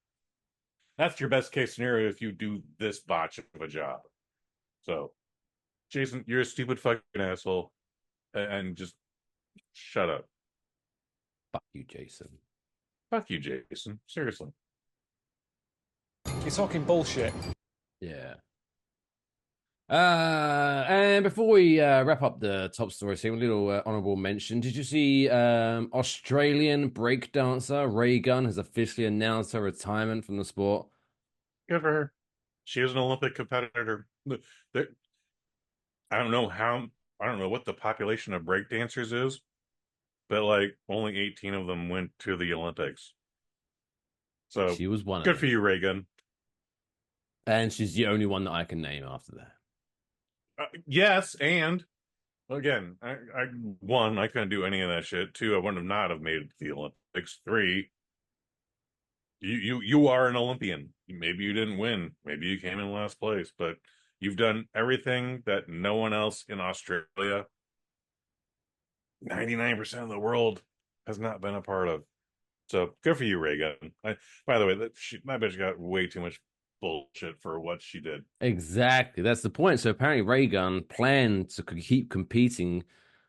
that's your best case scenario if you do this botch of a job. So, Jason, you're a stupid fucking asshole, and just shut up. Fuck you, Jason. Fuck you, Jason. Seriously. You're talking bullshit. Yeah. And before we wrap up the top story, a little honorable mention. Did you see Australian breakdancer Ray Gunn has officially announced her retirement from the sport? Good for her. She is an Olympic competitor. I don't know what the population of breakdancers is, but like only 18 of them went to the Olympics. So she was one. Good for you, Ray Gunn. And she's the only one that I can name after that. Yes, and again, I one, I couldn't do any of that shit. 2, I wouldn't have made it to the Olympics. 3, you are an Olympian. Maybe you didn't win, maybe you came in last place, but you've done everything that no one else in Australia, 99% of the world, has not been a part of. So good for you, Ray Gunn. By the way, that bitch got way too much bullshit for what she did. Exactly, that's the point. So apparently Ray Gunn planned to keep competing,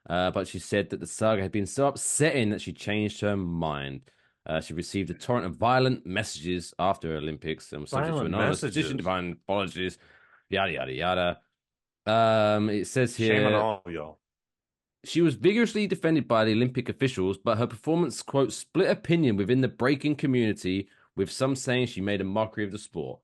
but she said that the saga had been so upsetting that she changed her mind. She received a torrent of violent messages after Olympics and was subject to anonymous petition, divine apologies, yada yada yada. It says here, shame on all of y'all. She was vigorously defended by the Olympic officials, but her performance, quote, split opinion within the breaking community, with some saying she made a mockery of the sport.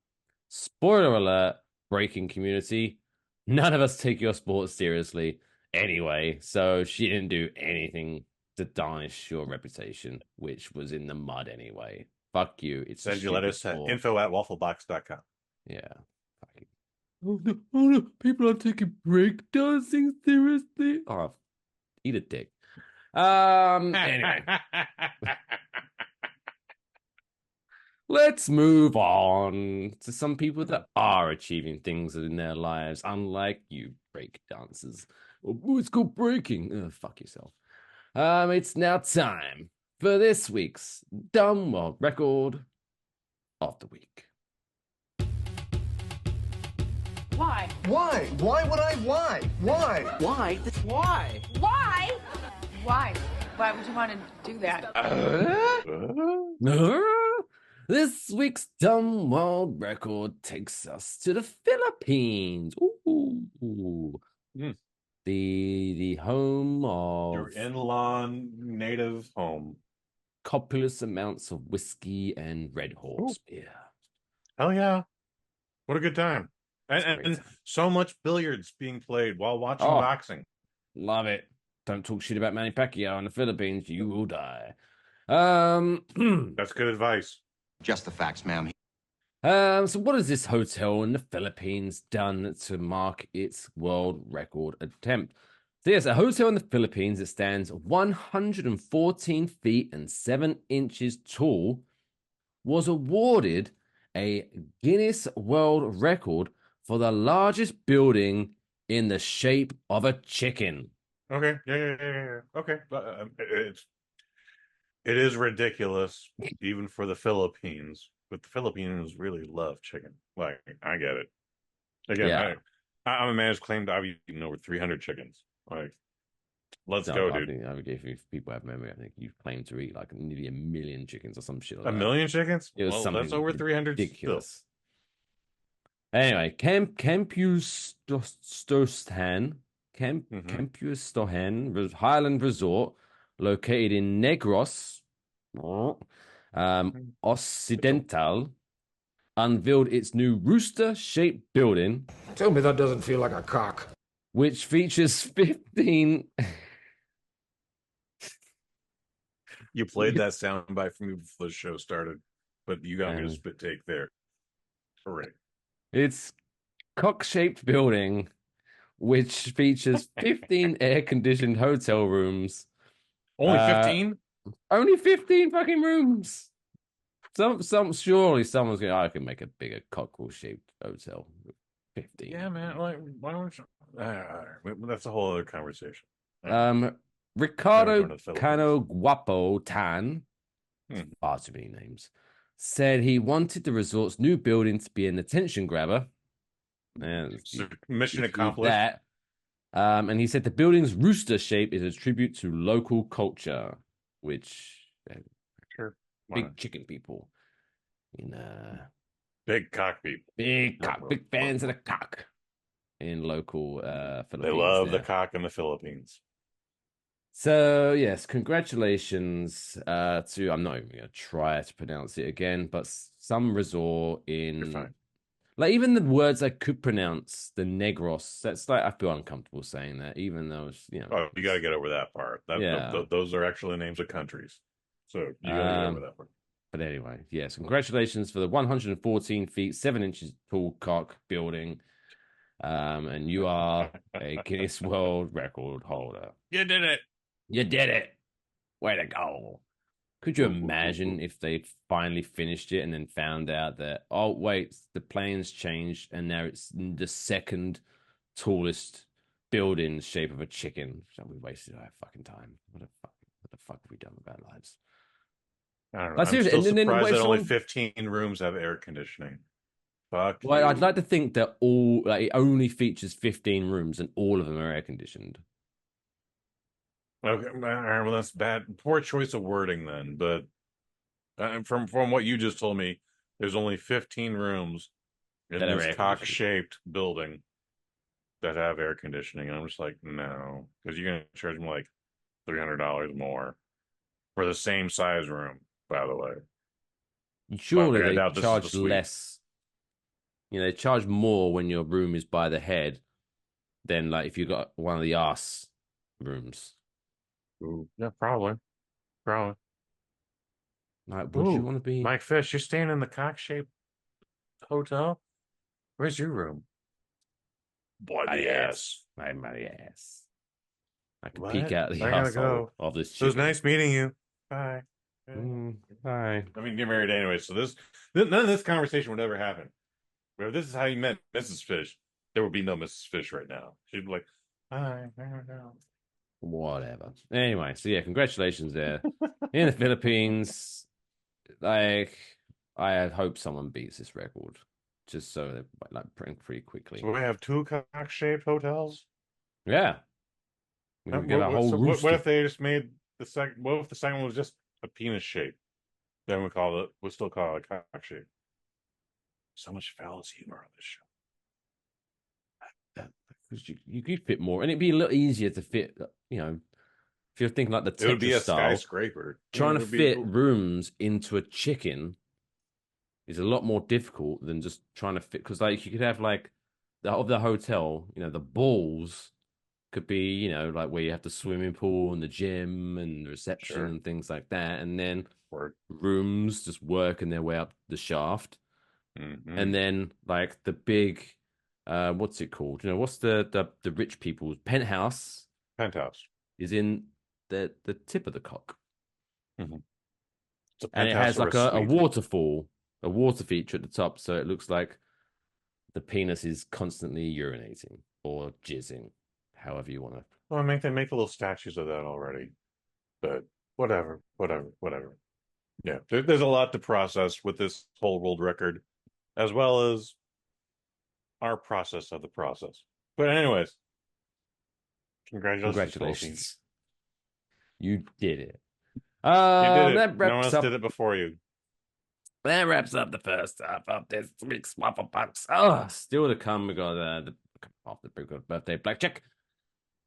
Spoiler alert, breaking community, none of us take your sport seriously anyway, so she didn't do anything to tarnish your reputation, which was in the mud anyway. Fuck you. It's send your letters to info@wafflebox.com. Yeah. Fuck you. Oh no, people are taking breakdancing seriously. Oh, eat a dick. Anyway. Let's move on to some people that are achieving things in their lives, unlike you break dancers. Oh, it's called breaking. Oh, fuck yourself. It's now time for this week's Dumb World Record of the Week. Why? Why? Why would I? Why? Why? Why? Why? Why? Why? Why would you want to do that? This week's Dumb World Record takes us to the Philippines. Ooh. The home of your in-lawn native home. Copious amounts of whiskey and Red Horse beer. Hell yeah. What a good time. And so much billiards being played while watching boxing. Love it. Don't talk shit about Manny Pacquiao in the Philippines. You will die. That's good advice. Just the facts, ma'am. So what has this hotel in the Philippines done to mark its world record attempt? So yes, a hotel in the Philippines that stands 114 feet and 7 inches tall was awarded a Guinness World Record for the largest building in the shape of a chicken. Okay, yeah. Okay, it is ridiculous, even for the Philippines. But the Philippines really love chicken. Like, I get it. Again, Yeah. I'm a man who's claimed I've eaten over 300 chickens. Like, let's go, dude. I think if people have memory, I think you've claimed to eat like nearly 1 million chickens or some shit like A that. million chickens? It was Well, something that's over 300 ridiculous. still. Anyway, Campustohan Highland Resort, located in Negros, Occidental, unveiled its new rooster-shaped building. Tell me that doesn't feel like a cock. Which features 15... You played that soundbite for me before the show started, but you got me to spit take there. Hooray. It's cock-shaped building, which features 15 air-conditioned hotel rooms. Only 15? Only 15 fucking rooms. Surely someone's going, I can make a bigger cockerel-shaped hotel with 15. Yeah, man. Like, why don't you? That's a whole other conversation. Ricardo Cano Guapo Tan, far too many names, said he wanted the resort's new building to be an attention grabber. And mission accomplished. That. And he said the building's rooster shape is a tribute to local culture, which sure. Big chicken people in big cock people. Big fans of the cock in local Philippines. They love the cock in the Philippines. So yes, congratulations to, I'm not even gonna try to pronounce it again, but some resort in, like, even the words I could pronounce, the Negros, that's like, I feel uncomfortable saying that, even though it's, you know. Oh, you got to get over that part. Those are actually names of countries, so you got to get over that part. But anyway, yes, congratulations for the 114 feet 7 inches tall cock building, and you are a Guinness World Record holder. You did it. You did it. Way to go. Could you imagine if they finally finished it and then found out that, oh, wait, the plans changed and now it's the second tallest building in the shape of a chicken? So we wasted our fucking time. What the fuck have we done with our lives? I don't know. I'm still surprised that only 15 rooms have air conditioning. Fuck. Well, I'd like to think that it only features 15 rooms and all of them are air conditioned. Okay, well, that's bad. Poor choice of wording then. But from what you just told me, there's only 15 rooms in this cock-shaped building that have air conditioning. And I'm just like, no, because you're gonna charge me like $300 more for the same size room. By the way, surely they charge less. You know, they charge more when your room is by the head than like if you got one of the arse rooms. Ooh, yeah, probably. Like, would you want to be Mike Fish? You're staying in the cock-shaped hotel. Where's your room? Bloody ass. My ass. I can peek out the asshole of this chicken. It was nice meeting you. Bye. Bye. I mean, you're married anyway, so none of this conversation would ever happen. But if this is how you met Mrs. Fish, there would be no Mrs. Fish right now. She'd be like, "Hi, whatever." Anyway, so yeah, congratulations there in the Philippines. Like, I hope someone beats this record, just so they're like pretty quickly. So we have 2 cock-shaped hotels. Yeah. What if they just made the second? What if the second one was just a penis shape? Then we'll still call it a cock shape. So much phallus humor on this show. You could fit more, and it'd be a little easier to fit. You know, if you're thinking like the Tetris it would be a style, skyscraper. Trying to fit rooms into a chicken is a lot more difficult than just trying to fit. Because like you could have like the hotel, you know, the balls could be, you know, like where you have the swimming pool and the gym and the reception and things like that, and then rooms just working their way up the shaft, and then like the big, what's it called? You know, what's the rich people's penthouse? Penthouse is in the tip of the cock, and it has like a waterfall a water feature at the top, so it looks like the penis is constantly urinating or jizzing, however you want to. Well, they make little statues of that already, but whatever. Yeah, there's a lot to process with this whole world record, as well as our process of the process. But anyways, congratulations. You did it. You did it. That No one wraps else up. did it before you. That wraps up the first half of this week's Waffle Box. Oh, still to come. We got the birthday Blackjack,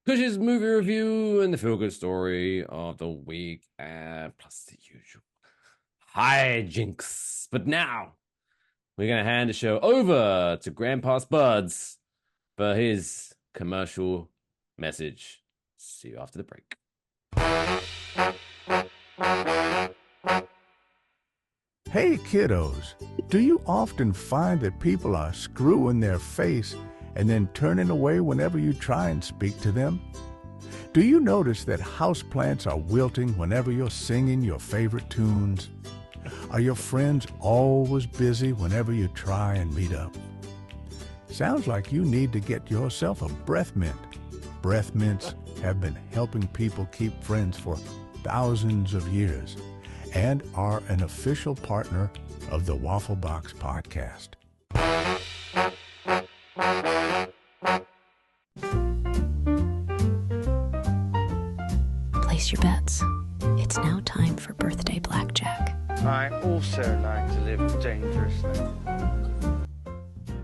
Kush's movie review, and the feel-good story of the week, plus the usual hijinks. But now we're gonna hand the show over to Grandpa Spuds for his commercial message. See you after the break. Hey kiddos, do you often find that people are screwing their face and then turning away whenever you try and speak to them? Do you notice that houseplants are wilting whenever you're singing your favorite tunes? Are your friends always busy whenever you try and meet up? Sounds like you need to get yourself a breath mint. Breath mints have been helping people keep friends for thousands of years and are an official partner of the Waffle Box podcast. Place your bets. It's now time for birthday Blackjack. I also like to live dangerously.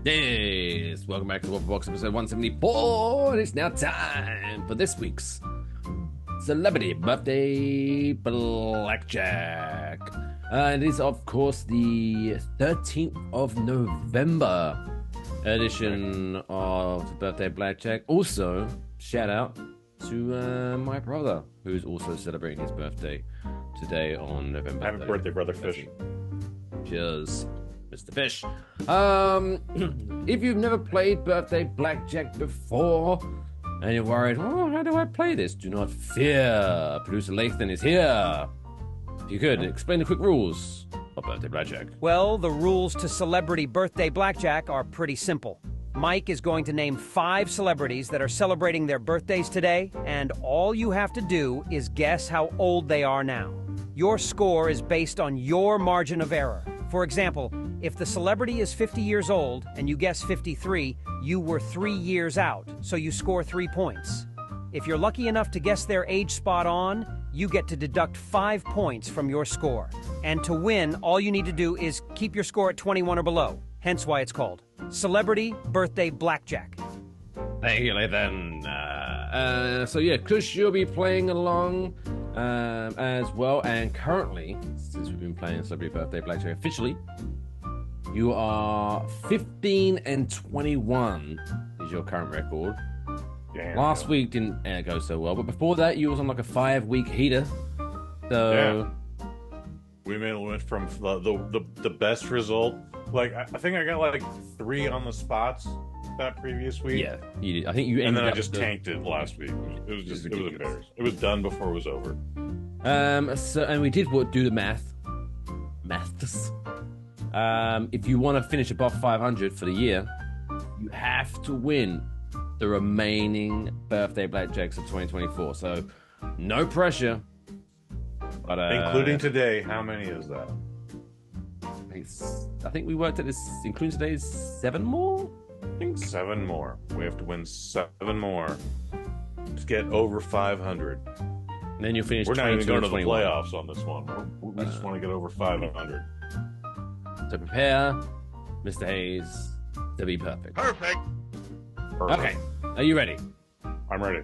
Yes, welcome back to Waffle Box episode 174. And it's now time for this week's Celebrity Birthday Blackjack. It is, of course, the 13th of November edition of Birthday Blackjack. Also, shout out to my brother, who's also celebrating his birthday today on November 30th. Happy birthday, Brother Fish. Cheers, Mr. Fish. If you've never played Birthday Blackjack before, and you're worried, oh, how do I play this? Do not fear. Producer Lathan is here. If you could, explain the quick rules of Birthday Blackjack. Well, the rules to Celebrity Birthday Blackjack are pretty simple. Mike is going to name 5 celebrities that are celebrating their birthdays today, and all you have to do is guess how old they are now. Your score is based on your margin of error. For example, if the celebrity is 50 years old and you guess 53, you were 3 years out, so you score 3 points. If you're lucky enough to guess their age spot on, you get to deduct 5 points from your score. And to win, all you need to do is keep your score at 21 or below, hence why it's called Celebrity Birthday Blackjack. Thank you, Lathan. So yeah, Kush, you'll be playing along as well, and currently, since we've been playing Celebrity Birthday Blackjack officially, you are 15 and 21 is your current record. Damn. Last week didn't go so well, but before that you was on like a 5-week heater. So yeah. We went from the best result. Like I think I got like 3 on the spots that previous week. Yeah, you did. I think you ended and then I up just tanked it last week. It was embarrassing. It was done before it was over. So and we did do the maths. If you want to finish above 500 for the year, you have to win the remaining birthday blackjacks of 2024. So no pressure. But including today, how many is that? I think we worked at this, including today's 7 more. I think 7 more. We have to win 7 more to get over 500. And then you'll finish. We're not even going to the 21. playoffs on this one. We just want to get over 500. So prepare, Mr. Hayes, to be perfect. Perfect. Okay, are you ready? I'm ready.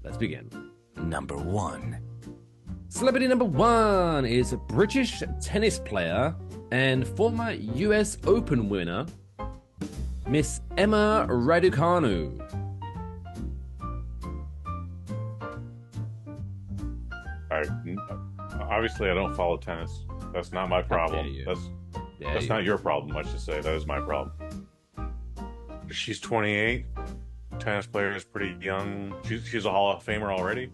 Let's begin. Number 1. Celebrity number 1 is a British tennis player and former US Open winner, Miss Emma Raducanu. Obviously, I don't follow tennis. That's not my problem. That's not your problem, I should say. That is my problem. She's 28. Tennis player is pretty young. She's a Hall of Famer already.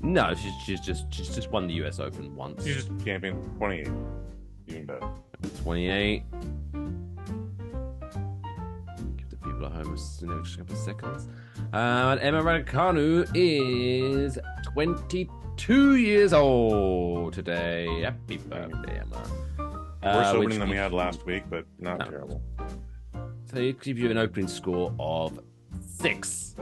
No, she's just won the US Open once. She's just champion. 28. Even better. 28. Give the people at home just a couple of seconds. Emma Raducanu is 22 years old today. Happy birthday, Emma. Worse opening than we had last week, but not terrible. So it gives you an opening score of 6.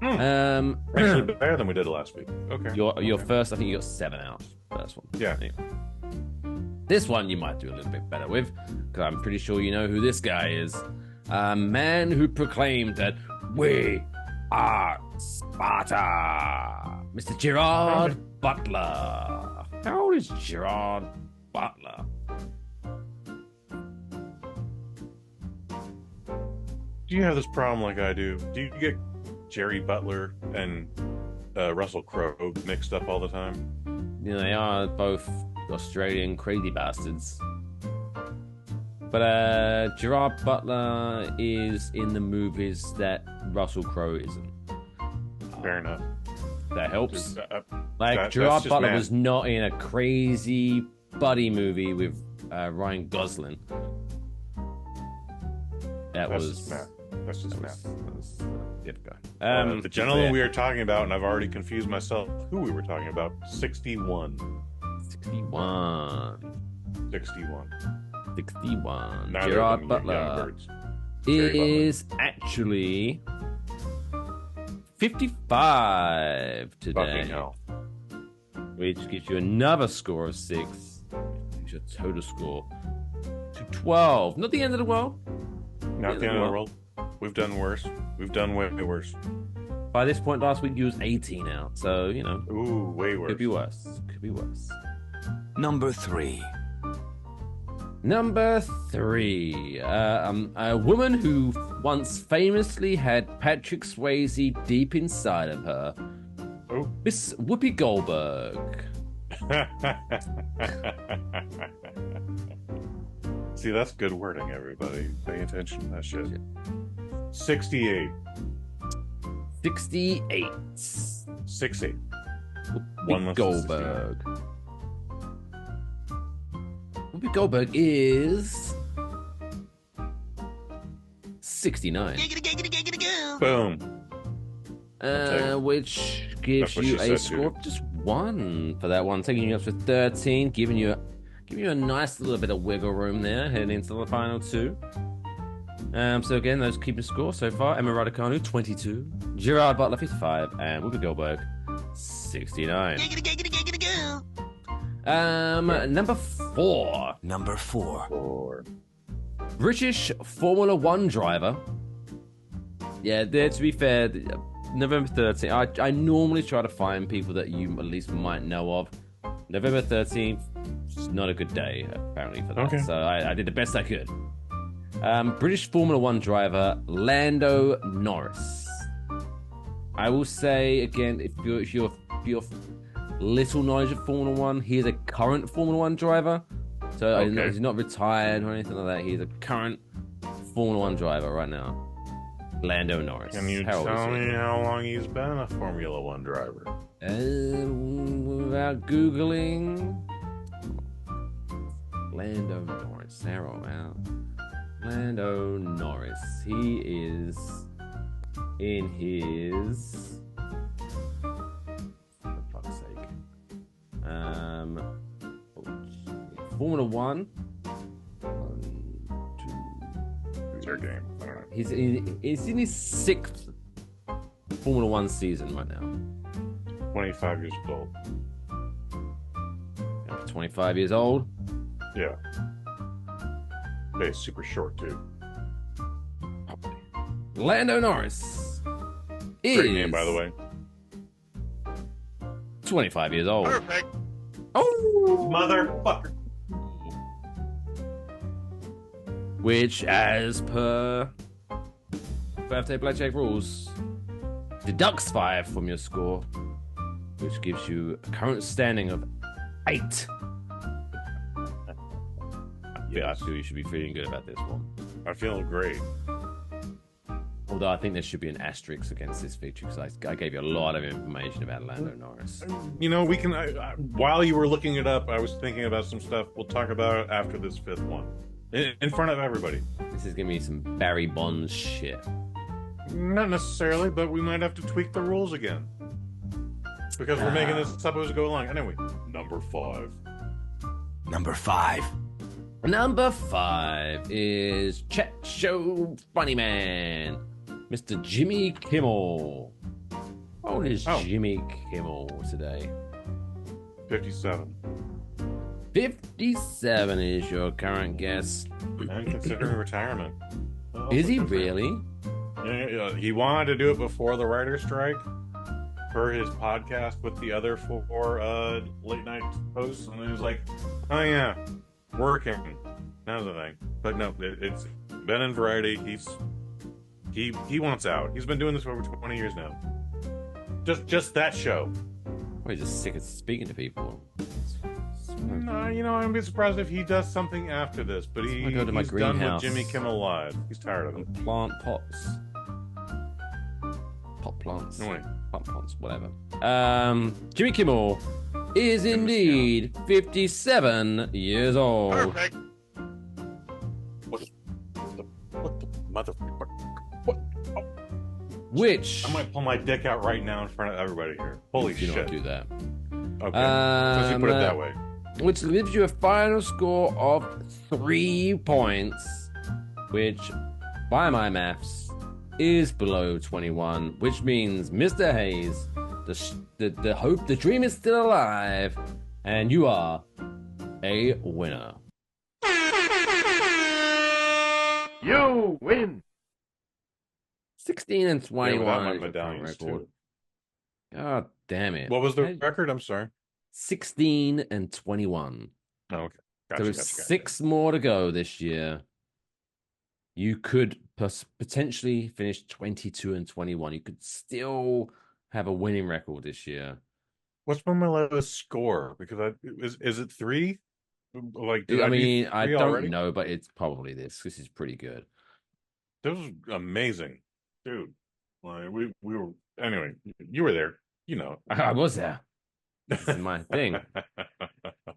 Actually better than we did last week. Okay. Your first, I think you got 7 out. First one. Yeah. Anyway. This one you might do a little bit better with, because I'm pretty sure you know who this guy is. A man who proclaimed that we are Sparta. Mr. Gerard Butler. How old is Gerard Butler? Do you have this problem like I do? Do you get Jerry Butler and Russell Crowe mixed up all the time? You know, they are both Australian crazy bastards. But Gerard Butler is in the movies that Russell Crowe isn't. Fair enough. That helps. Gerard Butler was not in a crazy buddy movie with Ryan Gosling. That's just math. The gentleman we are talking about, and I've already confused myself who we were talking about, 61. 61. Gerard Butler is actually 55 today. Which gives you another score of 6. Gives you a total score to 12. Not the end of the world. Not the end of the world. We've done worse. We've done way worse. By this point last week, you was 18 out. So, you know. Ooh, way worse. Could be worse. Could be worse. Number 3. Number 3. A woman who once famously had Patrick Swayze deep inside of her. Oh. Miss Whoopi Goldberg. See, that's good wording, everybody. Pay attention to that shit. 68. 68. 68. Whoopi Goldberg. Whoopi Goldberg is 69. Boom. Which gives you a score of just 1 for that one, taking you up to 13, giving you a nice little bit of wiggle room there, heading into the final 2. So again, those keeping score so far: Emma Raducanu 22, Gerard Butler 55, and Whoopi Goldberg 69. Number 4. Number 4. British Formula 1 driver. Yeah, there, to be fair, November 13th. I normally try to find people that you at least might know of. November 13th is not a good day, apparently, for that. Okay. So I did the best I could. British Formula 1 driver Lando Norris. I will say, again, if you're little knowledge of Formula 1, he is a current Formula 1 driver. So he's not retired or anything like that. He's a current Formula 1 driver right now. Lando Norris. Can you tell me how long he's been a Formula 1 driver? Without Googling. Lando Norris. Lando Norris. He is in his... For fuck's sake. Formula 1. 1, 2, 3. It's their game. I don't know. He's in his 6th Formula 1 season right now. 25 years old. 25 years old? Yeah. But it's super short, too. Lando Norris is... Great name, by the way. 25 years old. Perfect. Oh! Motherfucker. Which, as per birthday Blackjack rules, deducts 5 from your score, which gives you a current standing of 8. I feel you should be feeling good about this one. I feel great. Although I think there should be an asterisk against this feature because I gave you a lot of information about Lando Norris. You know, we can. While you were looking it up, I was thinking about some stuff. We'll talk about it after this fifth one, in front of everybody. This is gonna be some Barry Bonds shit. Not necessarily, but we might have to tweak the rules again because we're making this up as we go along. Anyway, number 5. Number 5. Number 5 is Chet Show Funny Man, Mr. Jimmy Kimmel. How old is Jimmy Kimmel today? 57. 57 is your current guess. And considering retirement. Is he really? Yeah, he wanted to do it before the writer's strike for his podcast with the other 4 late night hosts, and he was like, "Oh yeah, working." Now's the thing, but no, it's been in Variety. He wants out. He's been doing this for over 20 years now. Just that show. Well, he's just sick of speaking to people. No, you know, I'd be surprised if he does something after this, but he's done with Jimmy Kimmel Live. He's tired of it. Plant pots. Pot plants. No way. Pot plants, whatever. Jimmy Kimmel is indeed 57 years old. Perfect. What the motherfucker? What? Oh. Which I might pull my dick out right now in front of everybody here. Holy shit! Don't do that. Okay, since you put it that way. Which gives you a final score of 3 points, which, by my maths, is below 21, which means Mr. Hayes, the hope, the dream is still alive, and you are a winner. You win. 16 and 21. Yeah, my medallions too. God damn it. What was the record? I'm sorry. 16 and 21. Oh, okay. Gotcha, 6 more to go this year. You could potentially finish 22 and 21. You could still have a winning record this year. What's my lowest score? Because is it 3? Like, I don't know, but it's probably this. This is pretty good. This was amazing, dude. Like, we were anyway. You were there, you know. I was there. This is my thing.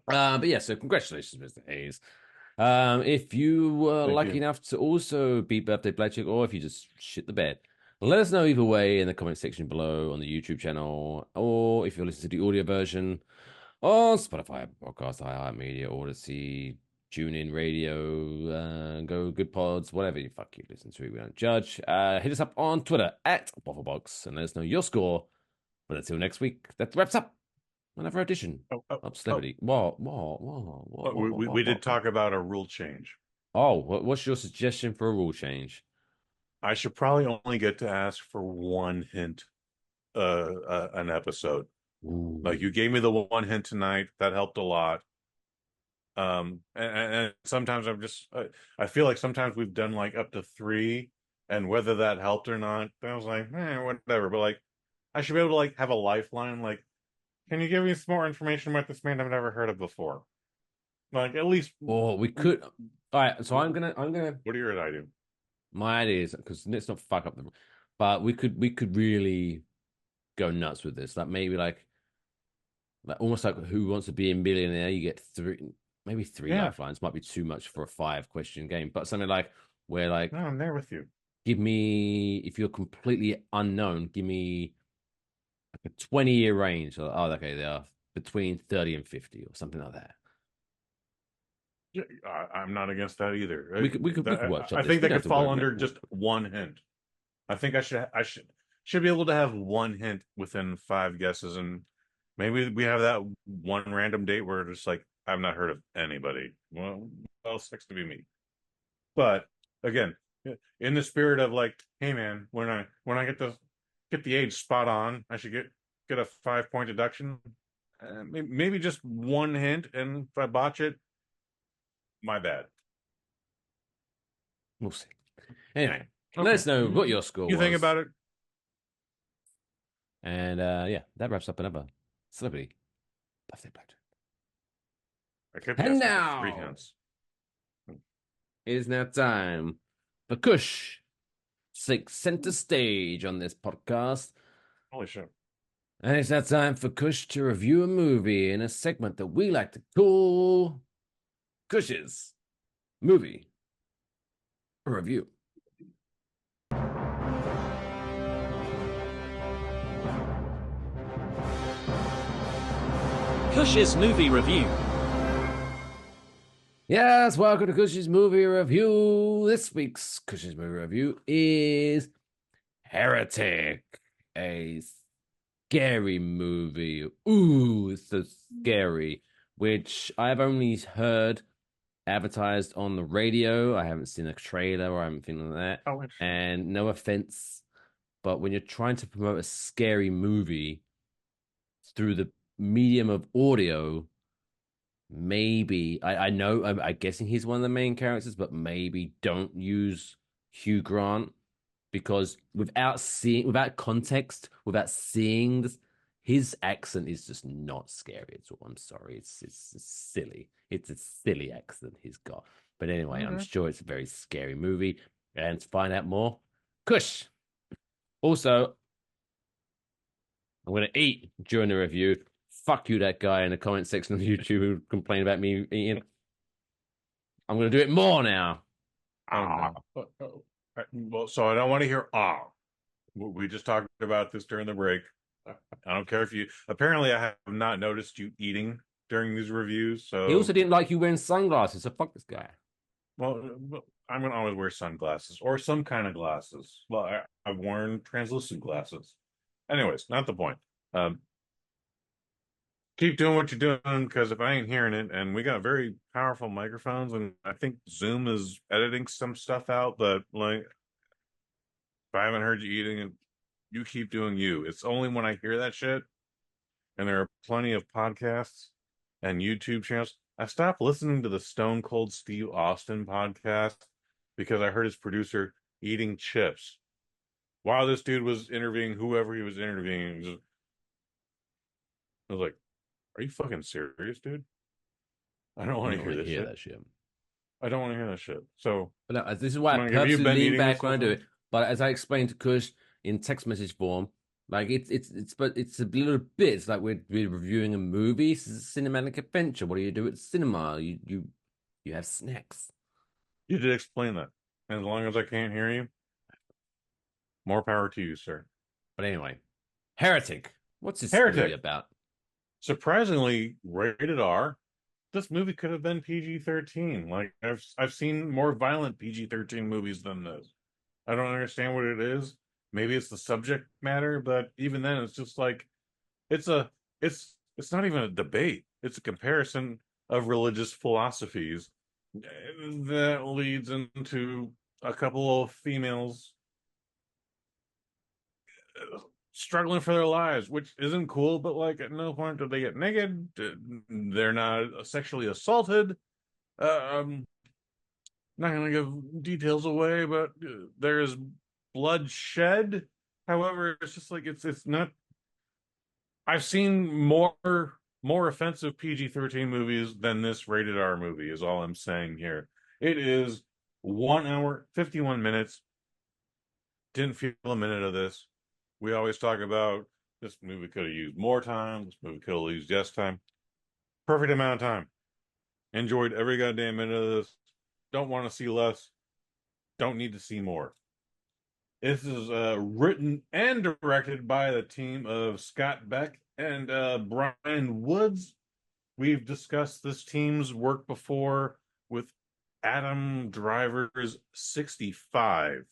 But yeah, so congratulations, Mr. Hayes. If you were lucky enough to also beat Birthday Blackjack, or if you just shit the bed, let us know either way in the comment section below on the YouTube channel, or if you're listening to the audio version on Spotify, Podcast, iHeartMedia, Odyssey, TuneIn Radio, Go Good Pods, whatever you listen to. We don't judge. Hit us up on Twitter at Wafflebox and let us know your score. But until next week, that wraps up another edition of Celebrity. We did talk about a rule change. Oh, what's your suggestion for a rule change? I should probably only get to ask for one hint an episode. Ooh. Like, you gave me the one hint tonight. That helped a lot. And sometimes I feel like sometimes we've done like up to 3, and whether that helped or not, I was like, whatever. But like, I should be able to like have a lifeline. Like, can you give me some more information about this man I've never heard of before? Like, at least. Well, we could. All right, so I'm gonna. What are your ideas? My ideas, because let's not fuck up them. But we could really go nuts with this. Like, maybe like almost like Who Wants to Be a Millionaire? You get 3, maybe 3 lifelines. Might be too much for a 5-question game. But something like where like, no, I'm there with you. Give me, if you're completely unknown, give me like a 20-year range. Oh, okay, they are between 30 and 50 or something like that. Yeah, I'm not against that either. We could workshop. I think that could fall under just one hint. I think I should be able to have one hint within 5 guesses, and maybe we have that one random date where it's like, I've not heard of anybody. Well, sucks to be me. But again, in the spirit of like, hey man, when I get the age spot on, I should get a 5-point deduction. Maybe just one hint, and if I botch it, my bad. We'll see. Anyway, let us know what your score was. You think about it. And yeah, that wraps up another Celebrity Birthday Blackjack. And now, 3 hints. it is now time for Kush takes center stage on this podcast. Holy shit. And it's that time for Kush to review a movie in a segment that we like to call Kush's Movie Review. Kush's Movie Review. Yes, welcome to Kush's Movie Review. This week's Kush's Movie Review is Heretic, a scary movie. Ooh, it's so scary, which I've only heard advertised on the radio. I haven't seen a trailer or I haven't seen that. Oh, and no offense, but when you're trying to promote a scary movie through the medium of audio, maybe I know I'm guessing he's one of the main characters, but maybe don't use Hugh Grant, because without context, without seeing this, his accent is just not scary at all. I'm sorry, it's silly. It's a silly accent he's got. But anyway, I'm sure it's a very scary movie. And to find out more, Kush. Also, I'm gonna eat during the review. Fuck you, that guy in the comment section of YouTube who complained about me eating. I'm going to do it more now. Well, so I don't want to hear We just talked about this during the break. I don't care if you... Apparently, I have not noticed you eating during these reviews, so... He also didn't like you wearing sunglasses, so fuck this guy. Well, I'm going to always wear sunglasses, or some kind of glasses. Well, I've worn translucent glasses. Anyways, not the point. Keep doing what you're doing, because if I ain't hearing it, and we got very powerful microphones, and I think Zoom is editing some stuff out, but like, if I haven't heard you eating, and you keep doing you. It's only when I hear that shit, and there are plenty of podcasts and YouTube channels. I stopped listening to the Stone Cold Steve Austin podcast because I heard his producer eating chips while this dude was interviewing whoever he was interviewing. I was like, are you fucking serious, dude? I don't want to hear that shit. I don't want to hear that shit. So, but no, this is why I purposely lean back when I do it. But as I explained to Kush in text message form, like it's a little bit. It's like we're reviewing a movie. This is a cinematic adventure. What do you do at cinema? You have snacks. You did explain that. And as long as I can't hear you, more power to you, sir. But anyway, Heretic. What's this movie about? Surprisingly rated R. This movie could have been PG-13. Like I've seen more violent PG-13 movies than this. I don't understand what it is. Maybe it's the subject matter, but even then, it's just like it's not even a debate. It's a comparison of religious philosophies that leads into a couple of females struggling for their lives, which isn't cool, but like at no point do they get naked. They're not sexually assaulted. Not gonna give details away, but there is blood shed. However, it's just like it's not. I've seen more offensive PG-13 movies than this rated R movie, is all I'm saying here. It is 1 hour 51 minutes. Didn't feel a minute of this. We always talk about this movie could have used more time. This movie could have used less time. Perfect amount of time. Enjoyed every goddamn minute of this. Don't want to see less. Don't need to see more. This is written and directed by the team of Scott Beck and Brian Woods. We've discussed this team's work before with Adam Driver's 65.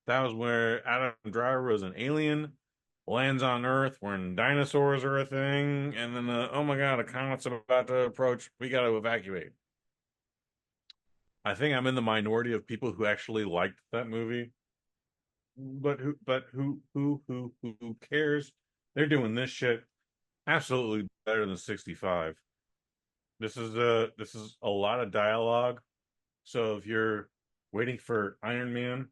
That was where Adam Driver was an alien, lands on Earth when dinosaurs are a thing, and then, oh my god, a comet's about to approach, we got to evacuate. I think I'm in the minority of people who actually liked that movie. But who cares? They're doing this shit absolutely better than 65. This is a lot of dialogue. So if you're waiting for Iron Man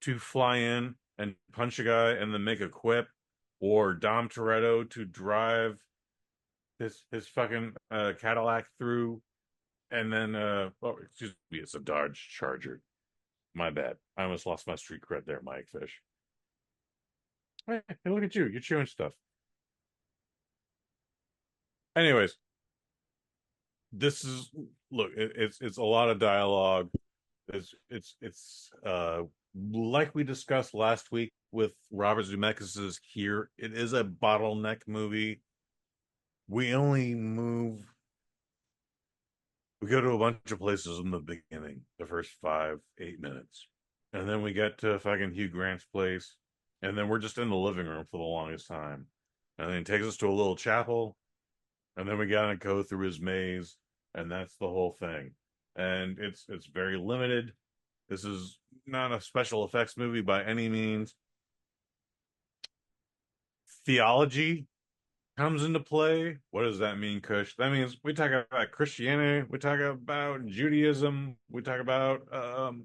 to fly in and punch a guy and then make a quip, or Dom Toretto to drive his fucking Cadillac through, and then excuse me, it's a Dodge Charger. My bad. I almost lost my street cred there, Mike Fish. Hey, look at you. You're chewing stuff. Anyways, this is look. It's a lot of dialogue. It's like we discussed last week with Robert Zemeckis' Here. It is a bottleneck movie. We only move. We go to a bunch of places in the beginning, the first 5-8 minutes, and then we get to fucking Hugh Grant's place, and then we're just in the living room for the longest time, and then he takes us to a little chapel, and then we gotta go through his maze, and that's the whole thing, and it's very limited. This is not a special effects movie by any means. Theology comes into play. What does that mean, Kush? That means we talk about Christianity, we talk about Judaism, we talk about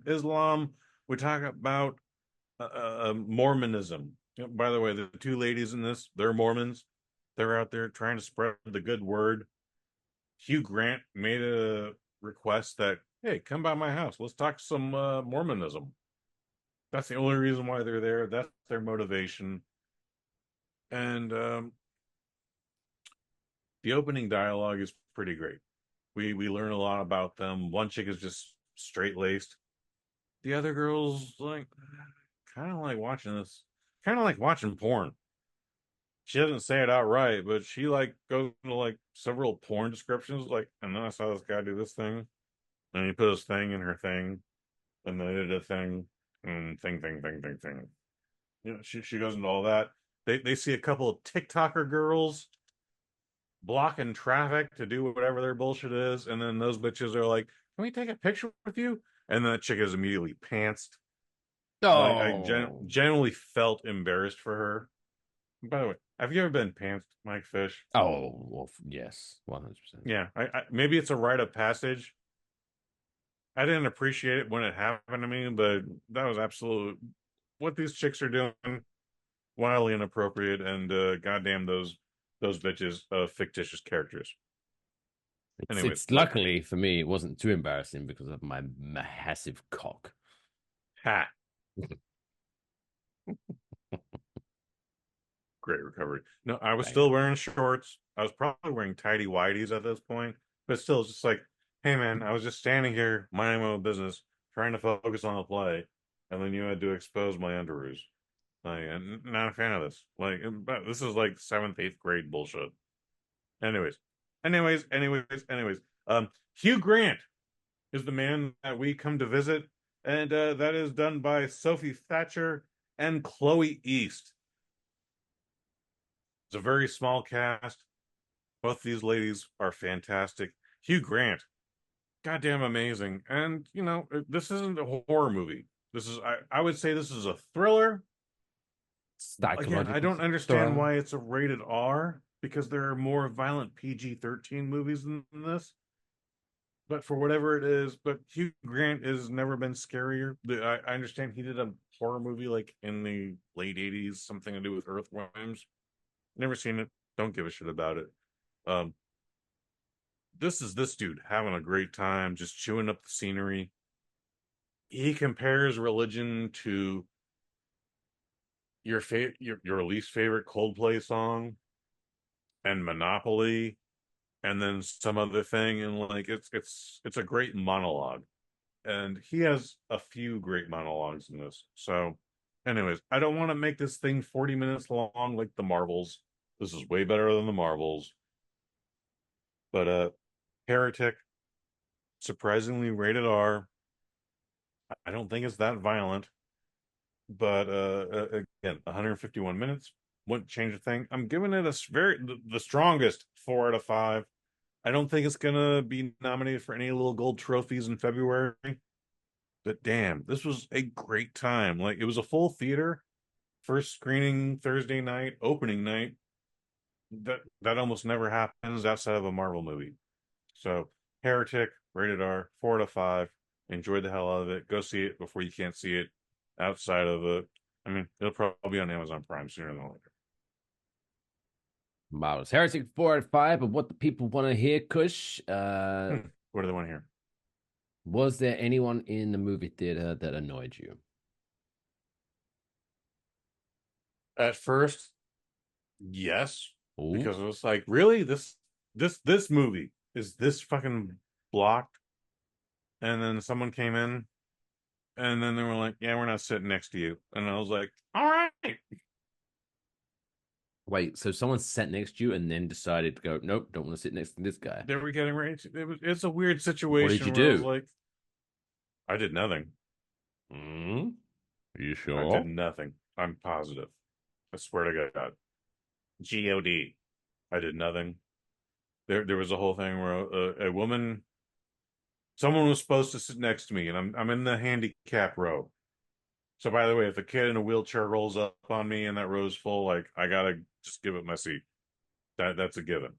Islam, we talk about Mormonism. By the way, the two ladies in this, they're Mormons. They're out there trying to spread the good word. Hugh Grant made a request that, hey, come by my house. Let's talk some Mormonism. That's the only reason why they're there. That's their motivation. And the opening dialogue is pretty great. We learn a lot about them. One chick is just straight laced. The other girl's like kind of like watching this, kind of like watching porn. She doesn't say it outright, but she like goes into like several porn descriptions, like, and then I saw this guy do this thing, and he put his thing in her thing, and they did a thing, and thing. You know, she goes into all that. They see a couple of TikToker girls blocking traffic to do whatever their bullshit is, and then those bitches are like, "Can we take a picture with you?" And then that chick is immediately pantsed. Oh, I genuinely felt embarrassed for her. By the way, have you ever been pantsed, Mike Fish? Oh, well, yes, 100%. Yeah, I maybe it's a rite of passage. I didn't appreciate it when it happened to me, but that was absolute. What these chicks are doing, wildly inappropriate, and goddamn those bitches, fictitious characters. It's luckily for me, it wasn't too embarrassing because of my massive cock. Ha. Great recovery. No, I was still wearing shorts. I was probably wearing tidy whities at this point, but still, it's just like, hey man, I was just standing here minding my own business, trying to focus on the play, and then you had to expose my underoos. Like, I'm not a fan of this. Like, this is like 7th, 8th grade bullshit. Anyways. Hugh Grant is the man that we come to visit, and that is done by Sophie Thatcher and Chloe East. It's a very small cast. Both these ladies are fantastic. Hugh Grant, goddamn amazing. And, you know, this isn't a horror movie. This is, I would say this is a thriller. Again, I don't understand why it's a rated R, because there are more violent PG-13 movies than this. But for whatever it is, but Hugh Grant has never been scarier. I understand he did a horror movie like in the late 80s, something to do with earthworms. Never seen it. Don't give a shit about it. This is this dude having a great time, just chewing up the scenery. He compares religion to your least favorite Coldplay song and Monopoly and then some other thing, and like it's a great monologue. And he has a few great monologues in this. So anyways, I don't want to make this thing 40 minutes long like the Marvels. This is way better than the Marvels. But Heretic, surprisingly rated R. I don't think it's that violent. But again, 151 minutes wouldn't change a thing. I'm giving it the strongest 4 out of 5. I don't think it's gonna be nominated for any little gold trophies in February. But damn, this was a great time. Like, it was a full theater, first screening Thursday night, opening night. That almost never happens outside of a Marvel movie. So Heretic, rated R, 4 out of 5. Enjoyed the hell out of it. Go see it before you can't see it outside of it. I mean, it'll probably be on Amazon Prime sooner than later. Marvelous. Heretic 4 out of 5, but what the people want to hear, Kush. What do they want to hear? Was there anyone in the movie theater that annoyed you? At first, yes, Ooh. because it was like, really, this movie is this fucking blocked, and then someone came in, and then they were like, "Yeah, we're not sitting next to you," and I was like, "All right." Wait, so someone sat next to you and then decided to go, nope, don't want to sit next to this guy. They were getting ready. It's a weird situation. What did you where I was do? like, I did nothing. Are you sure? I did nothing. I'm positive. I swear to God. God. I did nothing. There was a whole thing where a woman, someone was supposed to sit next to me, and I'm in the handicap row. So by the way, if a kid in a wheelchair rolls up on me and that row's full, like I gotta just give it my seat. That's a given.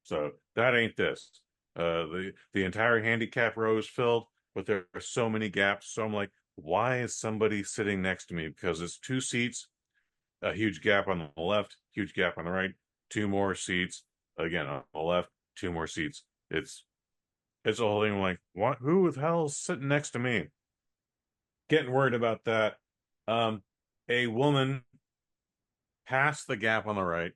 So that ain't this. The entire handicap row is filled, but there are so many gaps. So I'm like, why is somebody sitting next to me? Because it's 2 seats, a huge gap on the left, huge gap on the right, 2 more seats, again on the left, 2 more seats. It's a whole thing. I'm like, what? Who the hell is sitting next to me? Getting worried about that. A woman past the gap on the right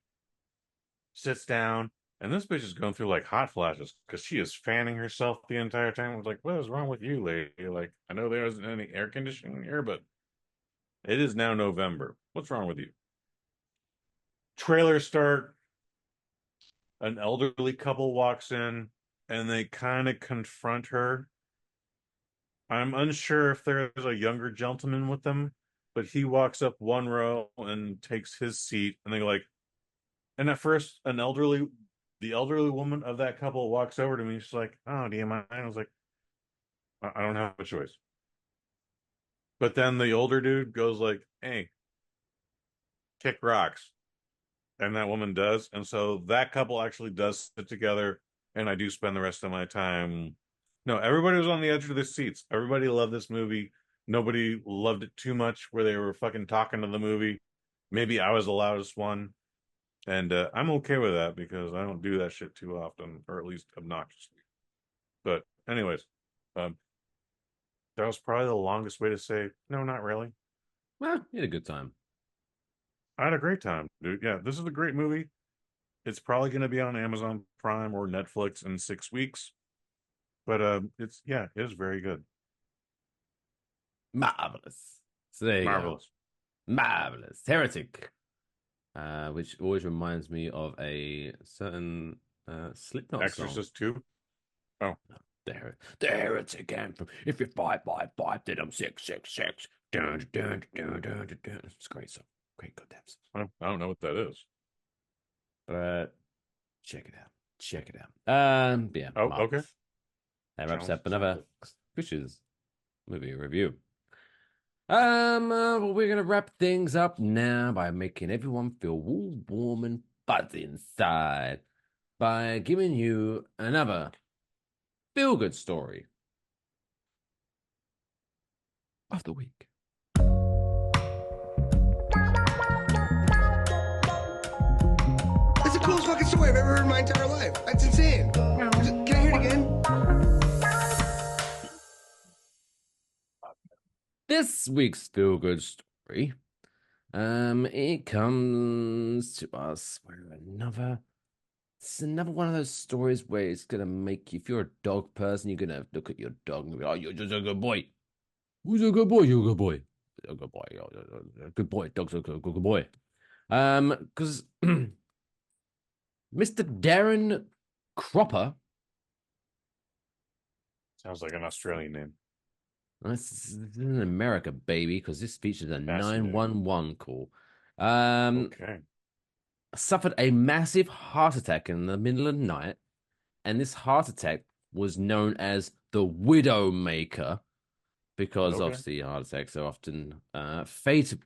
sits down, and this bitch is going through like hot flashes because she is fanning herself the entire time. I was like, what is wrong with you, lady? Like, I know there isn't any air conditioning here, but it is now November. What's wrong with you? Trailer start. An elderly couple walks in, and they kind of confront her. I'm unsure if there's a younger gentleman with them, but he walks up one row and takes his seat, and they're like, and at first, the elderly woman of that couple walks over to me. She's like, "Oh, do you mind?" I was like, "I don't have a choice." But then the older dude goes like, "Hey, kick rocks," and that woman does, and so that couple actually does sit together, and I do spend the rest of my time. No, everybody was on the edge of their seats. Everybody loved this movie. Nobody loved it too much where they were fucking talking to the movie. Maybe I was the loudest one. And I'm okay with that because I don't do that shit too often, or at least obnoxiously. But anyways, that was probably the longest way to say, no, not really. Well, you had a good time. I had a great time, dude. Yeah, this is a great movie. It's probably going to be on Amazon Prime or Netflix in 6 weeks. But it is very good. Marvelous. So there you Marvelous. Go. Marvelous. Heretic. Which always reminds me of a certain Slipknot Exorcist song. 2? Oh. The Heretic anthem. If you're 5, then I'm 6. Dun, dun, dun, dun, dun, dun. It's a great song. Great goddamn song. I don't know what that is. But check it out. Yeah. Oh, marvelous. okay. That wraps up another Kush's movie review. Well, we're gonna wrap things up now by making everyone feel warm and fuzzy inside by giving you another feel-good story of the week. That's the coolest fucking story I've ever heard in my entire life. That's insane. Can I hear it again? This week's feel-good story, it comes to us it's another one of those stories where it's gonna make you, if you're a dog person, you're gonna look at your dog and be like, oh, you're just a good boy. Who's a good boy? You're a good boy. A good boy. A good boy. Dog's a good boy. Because Mr. Darren Cropper. Sounds like an Australian name. This is in America, baby, because this features a 911 call. Okay. Suffered a massive heart attack in the middle of the night, and this heart attack was known as the Widowmaker because obviously heart attacks are often fatal.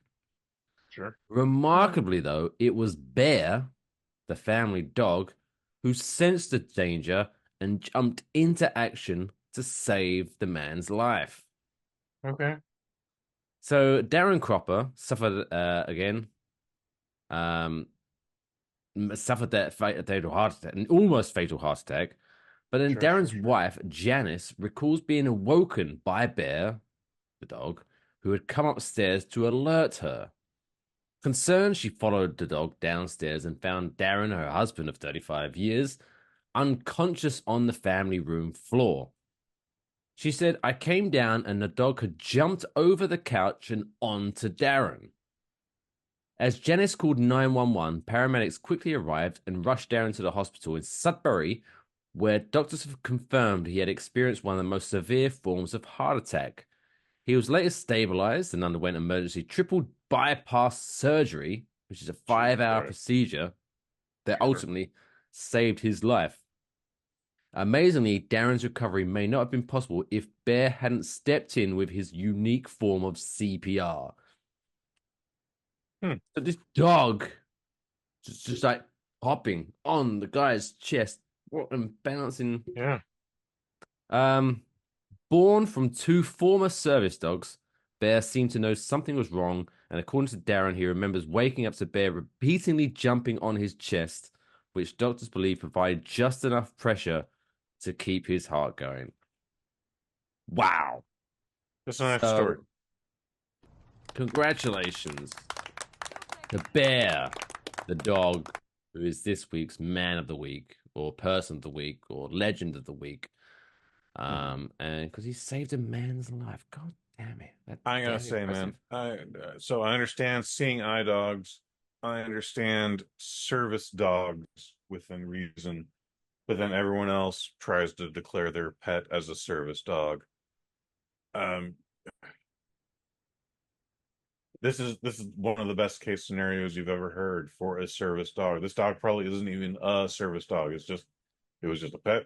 Sure. Remarkably, though, it was Bear, the family dog, who sensed the danger and jumped into action to save the man's life. Okay. So Darren Cropper suffered suffered that fatal heart attack, an almost fatal heart attack, But then Darren's wife, Janice, recalls being awoken by Bear, the dog, who had come upstairs to alert her. Concerned, she followed the dog downstairs and found Darren, her husband of 35 years, unconscious on the family room floor. She said, I came down and the dog had jumped over the couch and onto Darren. As Janice called 911, paramedics quickly arrived and rushed Darren to the hospital in Sudbury, where doctors have confirmed he had experienced one of the most severe forms of heart attack. He was later stabilized and underwent emergency triple bypass surgery, which is a 5-hour procedure that ultimately saved his life. Amazingly, Darren's recovery may not have been possible if Bear hadn't stepped in with his unique form of CPR. So this dog just like hopping on the guy's chest and bouncing. Yeah. Born from 2 former service dogs, Bear seemed to know something was wrong, and according to Darren, he remembers waking up to Bear repeatedly jumping on his chest, which doctors believe provided just enough pressure to keep his heart going. Wow. That's a nice story. Congratulations to Bear, the dog, who is this week's Man of the Week, or Person of the Week, or Legend of the Week. And because he saved a man's life. God damn it. I gotta say, man, so I understand seeing eye dogs. I understand service dogs within reason, but then everyone else tries to declare their pet as a service dog. This is one of the best case scenarios you've ever heard for a service dog. This dog probably isn't even a service dog. It was just a pet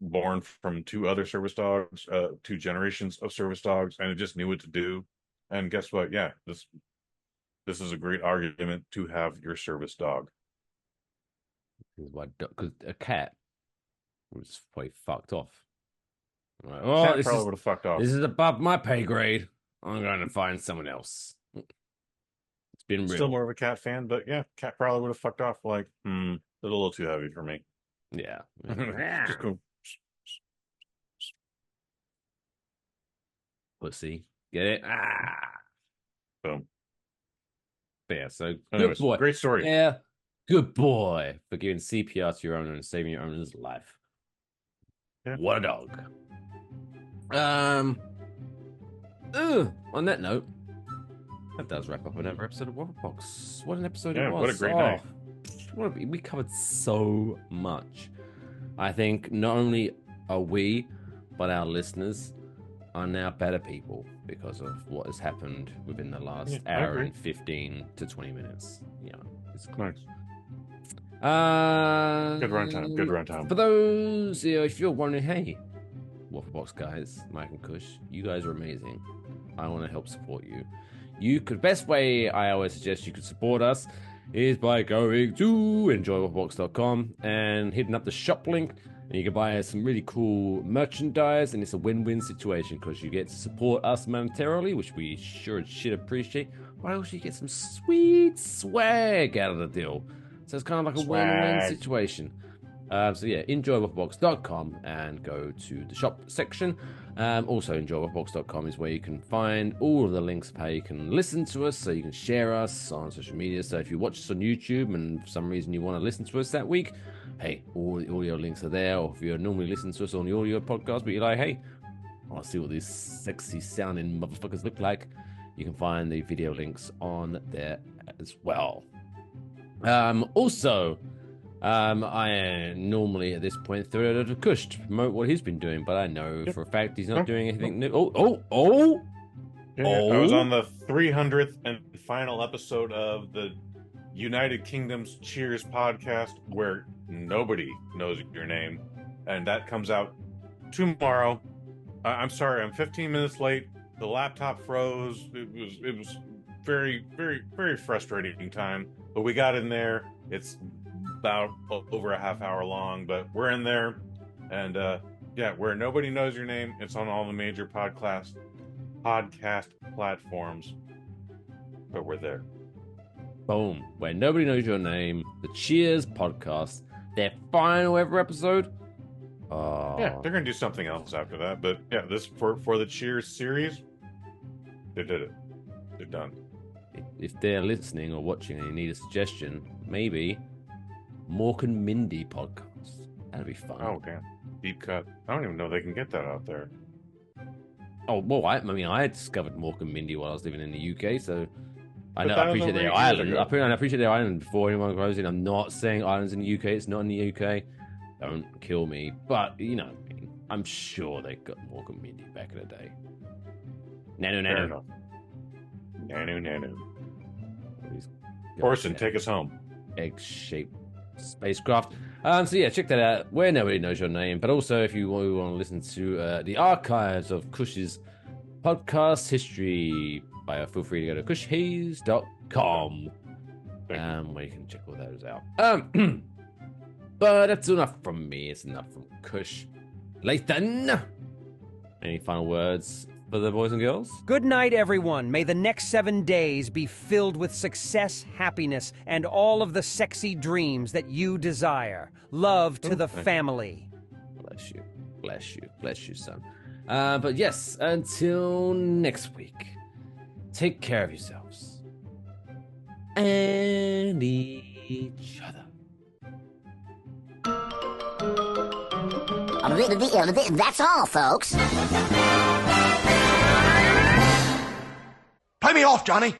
born from 2 other service dogs, 2 generations of service dogs, and it just knew what to do. And guess what? Yeah, this is a great argument to have your service dog. Because a cat was probably fucked off. Like, cat probably would have fucked off. This is above my pay grade. I'm going to find someone else. It's been real. Still more of a cat fan, but yeah, cat probably would have fucked off. Like, it's a little too heavy for me. Yeah. Just go. Pussy. Get it? Boom. But yeah, so anyways, good boy. Great story. Yeah. Good boy for giving CPR to your owner and saving your owner's life. Yeah. What a dog. On that note, that does wrap up another episode of Waffle Box. What an episode it was. What a great night. We covered so much. I think not only are we, but our listeners are now better people because of what has happened within the last hour and 15 to 20 minutes. Yeah, it's nice. Good runtime. For those, if you're wondering, hey, Waffle Box guys, Mike and Kush, you guys are amazing. I want to help support you. Best way I always suggest you could support us is by going to enjoywafflebox.com and hitting up the shop link, and you can buy some really cool merchandise, and it's a win-win situation because you get to support us monetarily, which we sure as shit appreciate, but also you get some sweet swag out of the deal. So it's kind of like a win-win situation. So yeah, enjoywafflebox.com and go to the shop section. Also, enjoywafflebox.com is where you can find all of the links of how you can listen to us, so you can share us on social media. So if you watch us on YouTube and for some reason you want to listen to us that week, hey, all your links are there. Or if you're normally listening to us on the audio podcast, but you're like, hey, I want to see what these sexy sounding motherfuckers look like, you can find the video links on there as well. Also, I normally at this point throw it to Kush to promote what he's been doing, but I know for a fact he's not doing anything new. I was on the 300th and final episode of the United Kingdom's Cheers podcast, where nobody knows your name, and that comes out tomorrow. I'm sorry, I'm 15 minutes late. The laptop froze. It was very, very, very frustrating time, but we got in there. It's about over a half hour long, but we're in there, and where nobody knows your name. It's on all the major podcast platforms, but we're there. Boom. Where nobody knows your name, the Cheers podcast, their final ever episode Oh. Yeah, they're gonna do something else after that. But yeah, this for the Cheers series, they did it. They're done. If they're listening or watching and you need a suggestion, maybe Mork and Mindy podcast. That'd be fun. Oh, okay. Deep cut. I don't even know they can get that out there. Oh, well, I had discovered Mork and Mindy while I was living in the UK, so I appreciate their years island. ago. I appreciate their island before anyone goes in. I'm not saying islands in the UK. It's not in the UK. Don't kill me. But, you know what I mean. I'm sure they got Mork and Mindy back in the day. Nano. Orson, take us home. Egg-shaped spacecraft. So yeah, check that out. Where nobody knows your name, but also if you want to listen to the archives of Kush's podcast history, feel free to go to kushhaze.com, where you can check all those out. But that's enough from me. It's enough from Kush. Lathan, any final words for the boys and girls? Good night, everyone. May the next 7 days be filled with success, happiness, and all of the sexy dreams that you desire. Love to the family. Bless you, son. But yes, until next week, take care of yourselves and each other. That's all, folks. Play me off, Johnny.